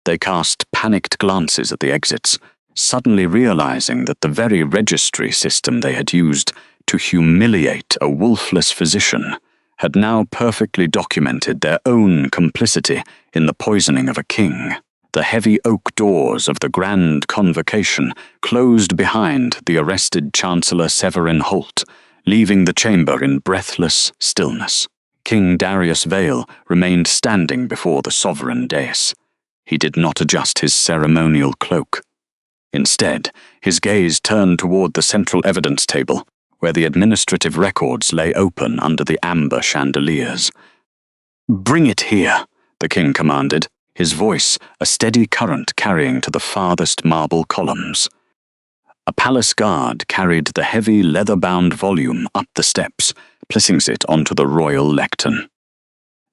They cast panicked glances at the exits, suddenly realizing that the very registry system they had used to humiliate a wolfless physician had now perfectly documented their own complicity in the poisoning of a king. The heavy oak doors of the Grand Convocation closed behind the arrested Chancellor Severin Holt, leaving the chamber in breathless stillness. King Darius Vale remained standing before the sovereign dais. He did not adjust his ceremonial cloak. Instead, his gaze turned toward the central evidence table, where the administrative records lay open under the amber chandeliers. "Bring it here," the king commanded, his voice a steady current carrying to the farthest marble columns. A palace guard carried the heavy leather-bound volume up the steps, placing it onto the royal lectern.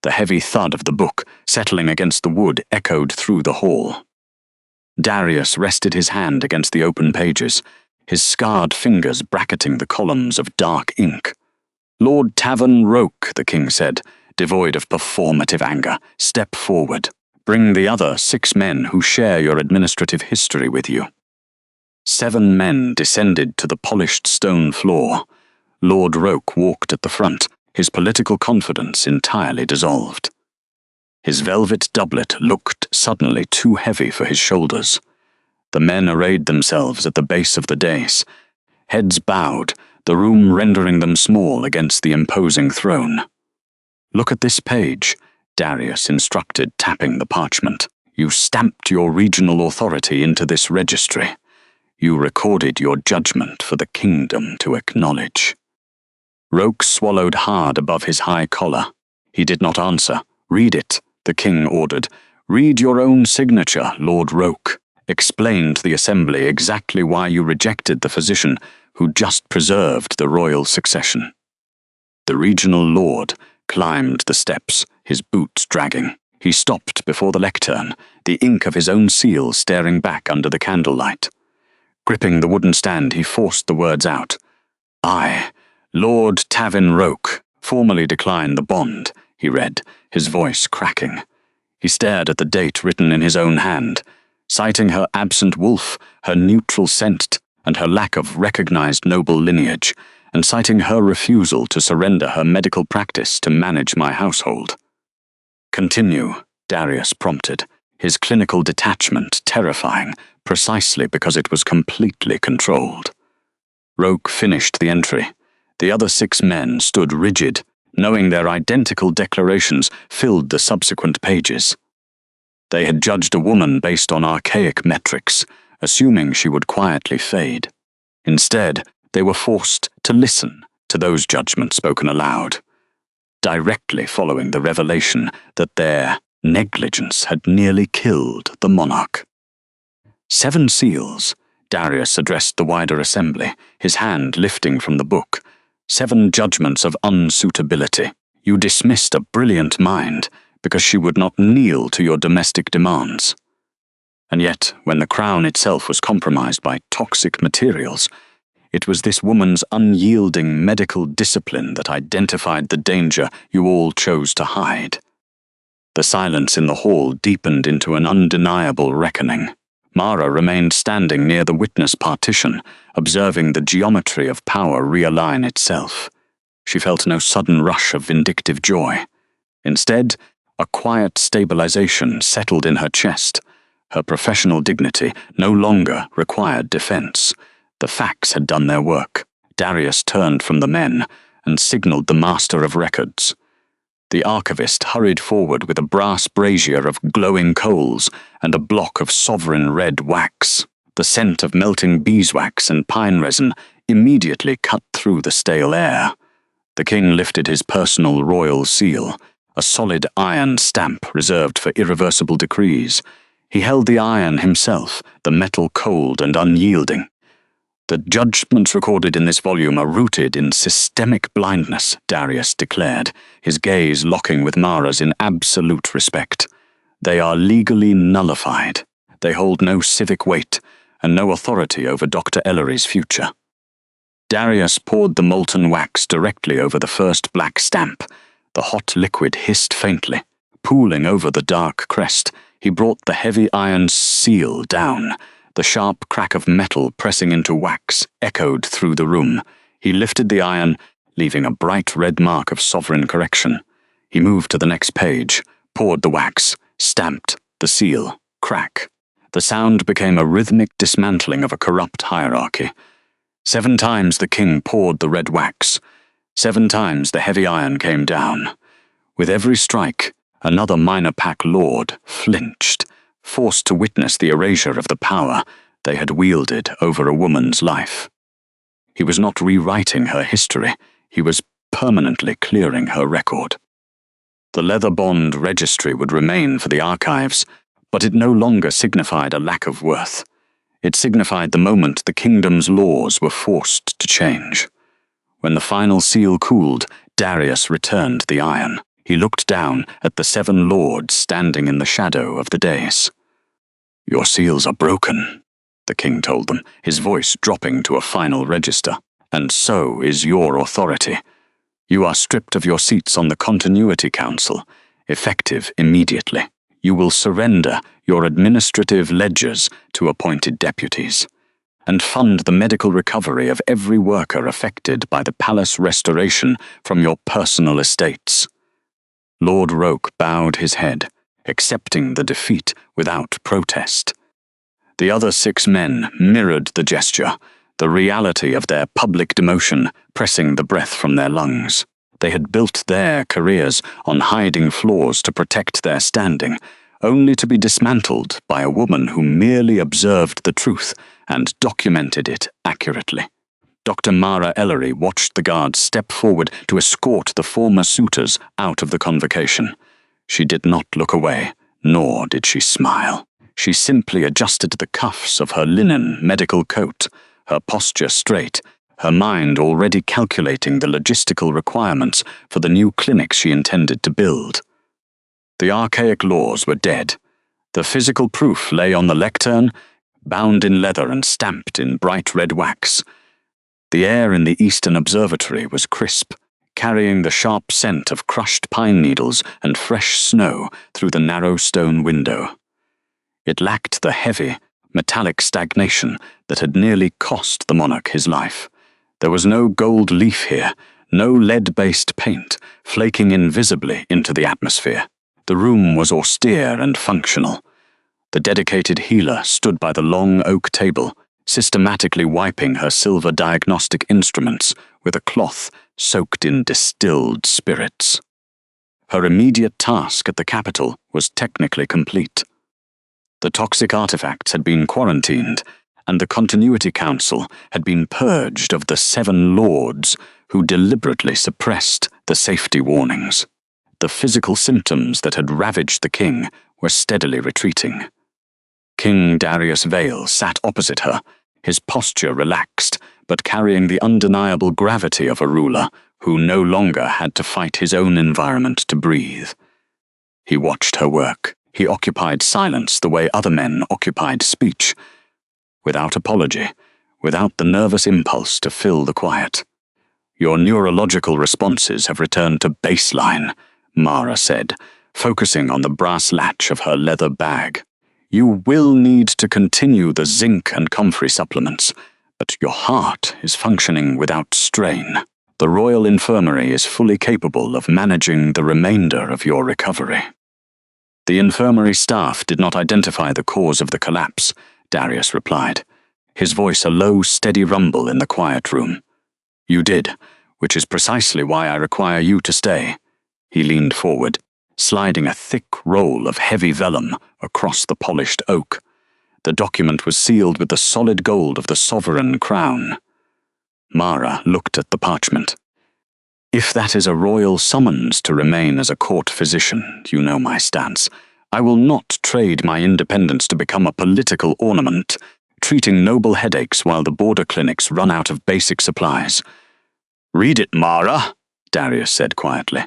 The heavy thud of the book settling against the wood echoed through the hall. Darius rested his hand against the open pages, his scarred fingers bracketing the columns of dark ink. "Lord Tavern Roke," the king said, devoid of performative anger, "step forward. Bring the other 6 men who share your administrative history with you." 7 men descended to the polished stone floor. Lord Roke walked at the front, his political confidence entirely dissolved. His velvet doublet looked suddenly too heavy for his shoulders. The men arrayed themselves at the base of the dais, heads bowed, the room rendering them small against the imposing throne. "Look at this page," Darius instructed, tapping the parchment. "You stamped your regional authority into this registry. You recorded your judgment for the kingdom to acknowledge." Roke swallowed hard above his high collar. He did not answer. "Read it," the king ordered. "Read your own signature, Lord Roke. Explain to the assembly exactly why you rejected the physician who just preserved the royal succession." The regional lord climbed the steps, his boots dragging. He stopped before the lectern, the ink of his own seal staring back under the candlelight. Gripping the wooden stand, he forced the words out. "I, Lord Tavin Roke, formally decline the bond," he read, his voice cracking. He stared at the date written in his own hand, citing her absent wolf, her neutral scent, and her lack of recognized noble lineage, and citing her refusal to surrender her medical practice to manage my household. "Continue," Darius prompted, his clinical detachment terrifying, precisely because it was completely controlled. Roke finished the entry. The other 6 men stood rigid, knowing their identical declarations filled the subsequent pages. They had judged a woman based on archaic metrics, assuming she would quietly fade. Instead, they were forced to listen to those judgments spoken aloud, directly following the revelation that their negligence had nearly killed the monarch. 7 seals, Darius addressed the wider assembly, his hand lifting from the book. 7 judgments of unsuitability. You dismissed a brilliant mind because she would not kneel to your domestic demands. And yet, when the crown itself was compromised by toxic materials, it was this woman's unyielding medical discipline that identified the danger you all chose to hide. The silence in the hall deepened into an undeniable reckoning. Mara remained standing near the witness partition, observing the geometry of power realign itself. She felt no sudden rush of vindictive joy. Instead, a quiet stabilization settled in her chest. Her professional dignity no longer required defense. The facts had done their work. Darius turned from the men and signaled the Master of Records. The archivist hurried forward with a brass brazier of glowing coals and a block of sovereign red wax. The scent of melting beeswax and pine resin immediately cut through the stale air. The king lifted his personal royal seal, a solid iron stamp reserved for irreversible decrees. He held the iron himself, the metal cold and unyielding. The judgments recorded in this volume are rooted in systemic blindness, Darius declared, his gaze locking with Mara's in absolute respect. They are legally nullified. They hold no civic weight and no authority over Dr. Ellery's future. Darius poured the molten wax directly over the first black stamp. The hot liquid hissed faintly. Pooling over the dark crest, he brought the heavy iron seal down. The sharp crack of metal pressing into wax echoed through the room. He lifted the iron, leaving a bright red mark of sovereign correction. He moved to the next page, poured the wax, stamped the seal, crack. The sound became a rhythmic dismantling of a corrupt hierarchy. 7 times the king poured the red wax. 7 times the heavy iron came down. With every strike, another minor pack lord flinched, forced to witness the erasure of the power they had wielded over a woman's life. He was not rewriting her history, he was permanently clearing her record. The leather bond registry would remain for the archives, but it no longer signified a lack of worth. It signified the moment the kingdom's laws were forced to change. When the final seal cooled, Darius returned the iron. He looked down at the 7 lords standing in the shadow of the dais. "Your seals are broken," the king told them, his voice dropping to a final register. "And so is your authority. You are stripped of your seats on the Continuity Council, effective immediately. You will surrender your administrative ledgers to appointed deputies, and fund the medical recovery of every worker affected by the palace restoration from your personal estates." Lord Roke bowed his head, accepting the defeat without protest. The other 6 men mirrored the gesture, the reality of their public demotion pressing the breath from their lungs. They had built their careers on hiding flaws to protect their standing, only to be dismantled by a woman who merely observed the truth and documented it accurately. Dr. Mara Ellery watched the guards step forward to escort the former suitors out of the convocation. She did not look away, nor did she smile. She simply adjusted the cuffs of her linen medical coat, her posture straight, her mind already calculating the logistical requirements for the new clinic she intended to build. The archaic laws were dead. The physical proof lay on the lectern, bound in leather and stamped in bright red wax. The air in the Eastern Observatory was crisp, carrying the sharp scent of crushed pine needles and fresh snow through the narrow stone window. It lacked the heavy, metallic stagnation that had nearly cost the monarch his life. There was no gold leaf here, no lead-based paint flaking invisibly into the atmosphere. The room was austere and functional. The dedicated healer stood by the long oak table, systematically wiping her silver diagnostic instruments with a cloth soaked in distilled spirits. Her immediate task at the capital was technically complete. The toxic artifacts had been quarantined, and the Continuity Council had been purged of the 7 lords who deliberately suppressed the safety warnings. The physical symptoms that had ravaged the king were steadily retreating. King Darius Vale sat opposite her, his posture relaxed, but carrying the undeniable gravity of a ruler who no longer had to fight his own environment to breathe. He watched her work. He occupied silence the way other men occupied speech, without apology, without the nervous impulse to fill the quiet. "Your neurological responses have returned to baseline," Mara said, focusing on the brass latch of her leather bag. "You will need to continue the zinc and comfrey supplements, but your heart is functioning without strain. The Royal Infirmary is fully capable of managing the remainder of your recovery." The infirmary staff did not identify the cause of the collapse, Darius replied. his voice a low, steady rumble in the quiet room. "You did, which is precisely why I require you to stay." He leaned forward, sliding a thick roll of heavy vellum across the polished oak. The document was sealed with the solid gold of the sovereign crown. Mara looked at the parchment. "If that is a royal summons to remain as a court physician, you know my stance. I will not trade my independence to become a political ornament, treating noble headaches while the border clinics run out of basic supplies." "Read it, Mara," Darius said quietly.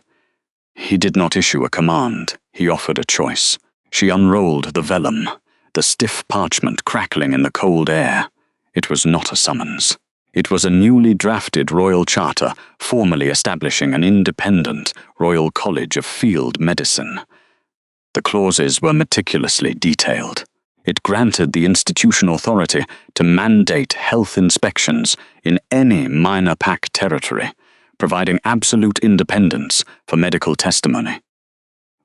He did not issue a command. He offered a choice. She unrolled the vellum, the stiff parchment crackling in the cold air. It was not a summons. It was a newly drafted royal charter formally establishing an independent Royal College of Field Medicine. The clauses were meticulously detailed. It granted the institution authority to mandate health inspections in any minor pack territory, providing absolute independence for medical testimony.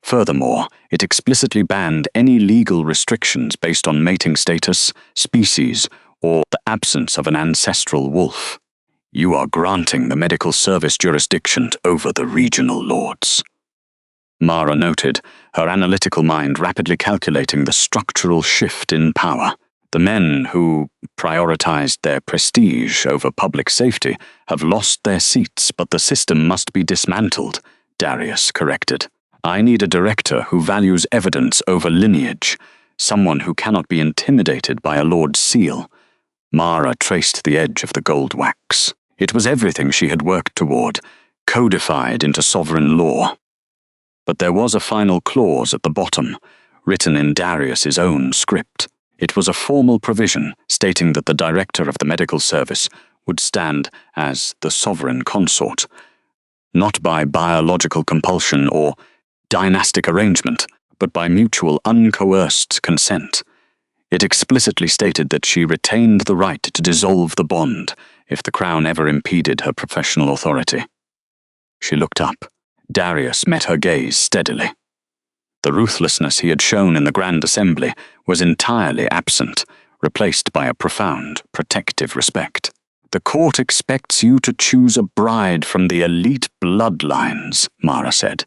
Furthermore, it explicitly banned any legal restrictions based on mating status, species, or the absence of an ancestral wolf. You are granting the medical service jurisdiction over the regional lords. Mara noted, her analytical mind rapidly calculating the structural shift in power. The men who prioritized their prestige over public safety have lost their seats, but the system must be dismantled, Darius corrected. I need a director who values evidence over lineage, someone who cannot be intimidated by a lord's seal. Mara traced the edge of the gold wax. It was everything she had worked toward, codified into sovereign law. But there was a final clause at the bottom, written in Darius's own script. It was a formal provision stating that the director of the medical service would stand as the sovereign consort, not by biological compulsion or dynastic arrangement, but by mutual uncoerced consent. It explicitly stated that she retained the right to dissolve the bond if the crown ever impeded her professional authority. She looked up. Darius met her gaze steadily. The ruthlessness he had shown in the Grand Assembly was entirely absent, replaced by a profound, protective respect. "The court expects you to choose a bride from the elite bloodlines," Mara said.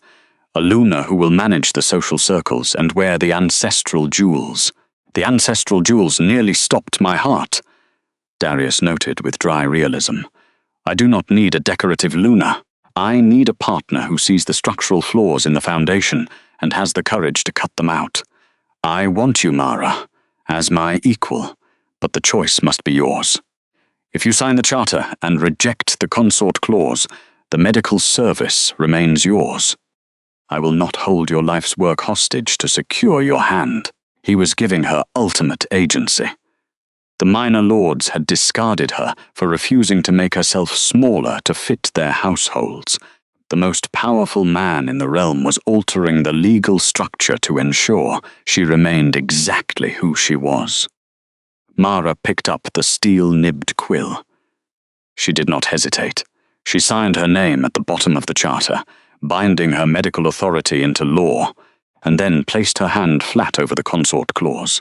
"A Luna who will manage the social circles and wear the ancestral jewels." "The ancestral jewels nearly stopped my heart," Darius noted with dry realism. "I do not need a decorative Luna. I need a partner who sees the structural flaws in the foundation and has the courage to cut them out. I want you, Mara, as my equal, but the choice must be yours. If you sign the charter and reject the consort clause, the medical service remains yours. I will not hold your life's work hostage to secure your hand." He was giving her ultimate agency. The minor lords had discarded her for refusing to make herself smaller to fit their households. The most powerful man in the realm was altering the legal structure to ensure she remained exactly who she was. Mara picked up the steel-nibbed quill. She did not hesitate. She signed her name at the bottom of the charter, binding her medical authority into law, and then placed her hand flat over the consort clause.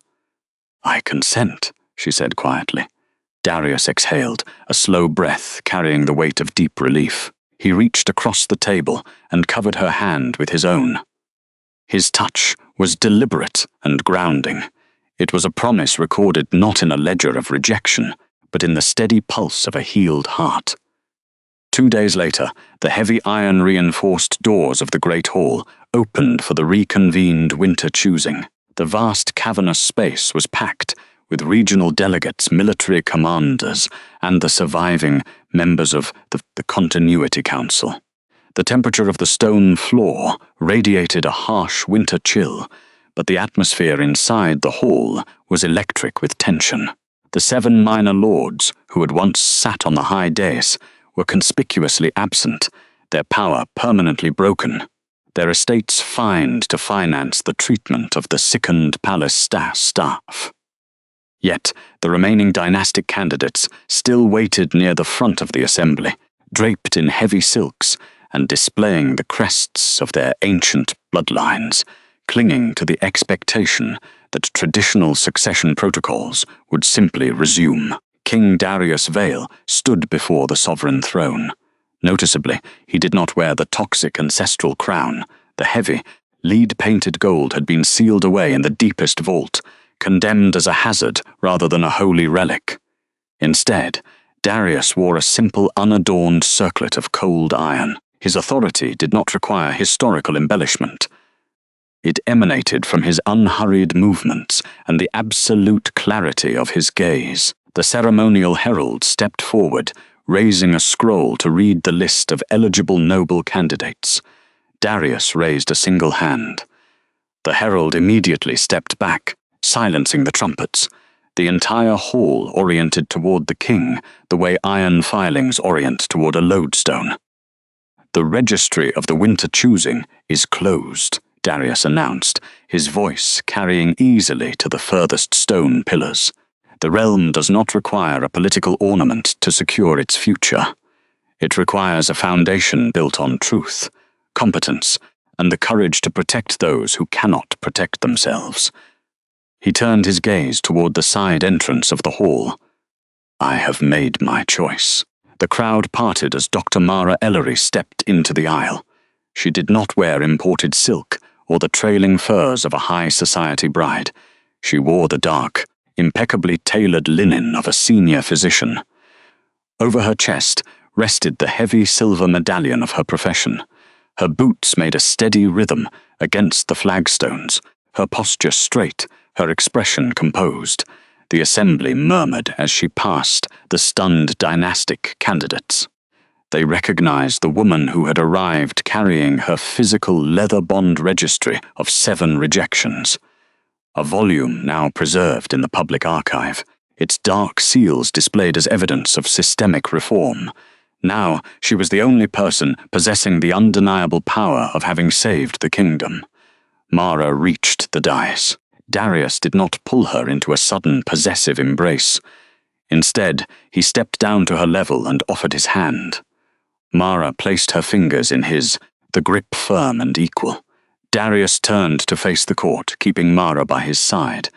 "I consent," she said quietly. Darius exhaled, a slow breath carrying the weight of deep relief. He reached across the table and covered her hand with his own. His touch was deliberate and grounding. It was a promise recorded not in a ledger of rejection, but in the steady pulse of a healed heart. 2 days later, the heavy iron-reinforced doors of the Great Hall opened for the reconvened winter choosing. The vast cavernous space was packed with regional delegates, military commanders, and the surviving members of the Continuity Council. The temperature of the stone floor radiated a harsh winter chill, but the atmosphere inside the hall was electric with tension. The 7 minor lords, who had once sat on the high dais, were conspicuously absent, their power permanently broken, their estates fined to finance the treatment of the sickened palace staff. Yet the remaining dynastic candidates still waited near the front of the assembly, draped in heavy silks and displaying the crests of their ancient bloodlines, clinging to the expectation that traditional succession protocols would simply resume. King Darius Vale stood before the sovereign throne. Noticeably, he did not wear the toxic ancestral crown. The heavy, lead-painted gold had been sealed away in the deepest vault, condemned as a hazard rather than a holy relic. Instead, Darius wore a simple, unadorned circlet of cold iron. His authority did not require historical embellishment. It emanated from his unhurried movements and the absolute clarity of his gaze. The ceremonial herald stepped forward, raising a scroll to read the list of eligible noble candidates. Darius raised a single hand. The herald immediately stepped back, silencing the trumpets. The entire hall oriented toward the king, the way iron filings orient toward a lodestone. "The registry of the winter choosing is closed," Darius announced, his voice carrying easily to the furthest stone pillars. "The realm does not require a political ornament to secure its future. It requires a foundation built on truth, competence, and the courage to protect those who cannot protect themselves." He turned his gaze toward the side entrance of the hall. "I have made my choice." The crowd parted as Dr. Mara Ellery stepped into the aisle. She did not wear imported silk or the trailing furs of a high society bride. She wore the dark, impeccably tailored linen of a senior physician. Over her chest rested the heavy silver medallion of her profession. Her boots made a steady rhythm against the flagstones, her posture straight, her expression composed. The assembly murmured as she passed the stunned dynastic candidates. They recognized the woman who had arrived carrying her physical leather-bound registry of 7 rejections. A volume now preserved in the public archive, its dark seals displayed as evidence of systemic reform. Now she was the only person possessing the undeniable power of having saved the kingdom. Mara reached the dais. Darius did not pull her into a sudden possessive embrace. Instead, he stepped down to her level and offered his hand. Mara placed her fingers in his, the grip firm and equal. Darius turned to face the court, keeping Mara by his side.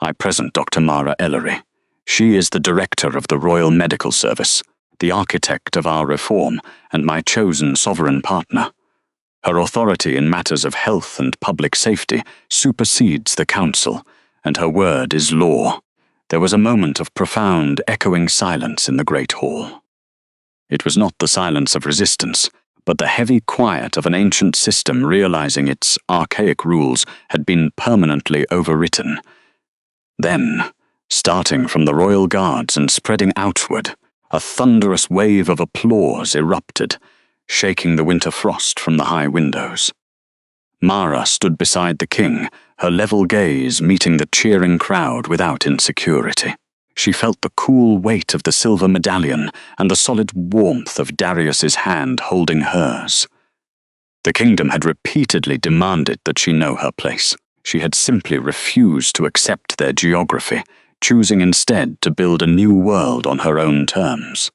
"I present Dr. Mara Ellery. She is the director of the Royal Medical Service, the architect of our reform, and my chosen sovereign partner. Her authority in matters of health and public safety supersedes the council, and her word is law." There was a moment of profound, echoing silence in the great hall. It was not the silence of resistance, but the heavy quiet of an ancient system realizing its archaic rules had been permanently overwritten. Then, starting from the royal guards and spreading outward, a thunderous wave of applause erupted, shaking the winter frost from the high windows. Mara stood beside the king, her level gaze meeting the cheering crowd without insecurity. She felt the cool weight of the silver medallion and the solid warmth of Darius's hand holding hers. The kingdom had repeatedly demanded that she know her place. She had simply refused to accept their geography, choosing instead to build a new world on her own terms.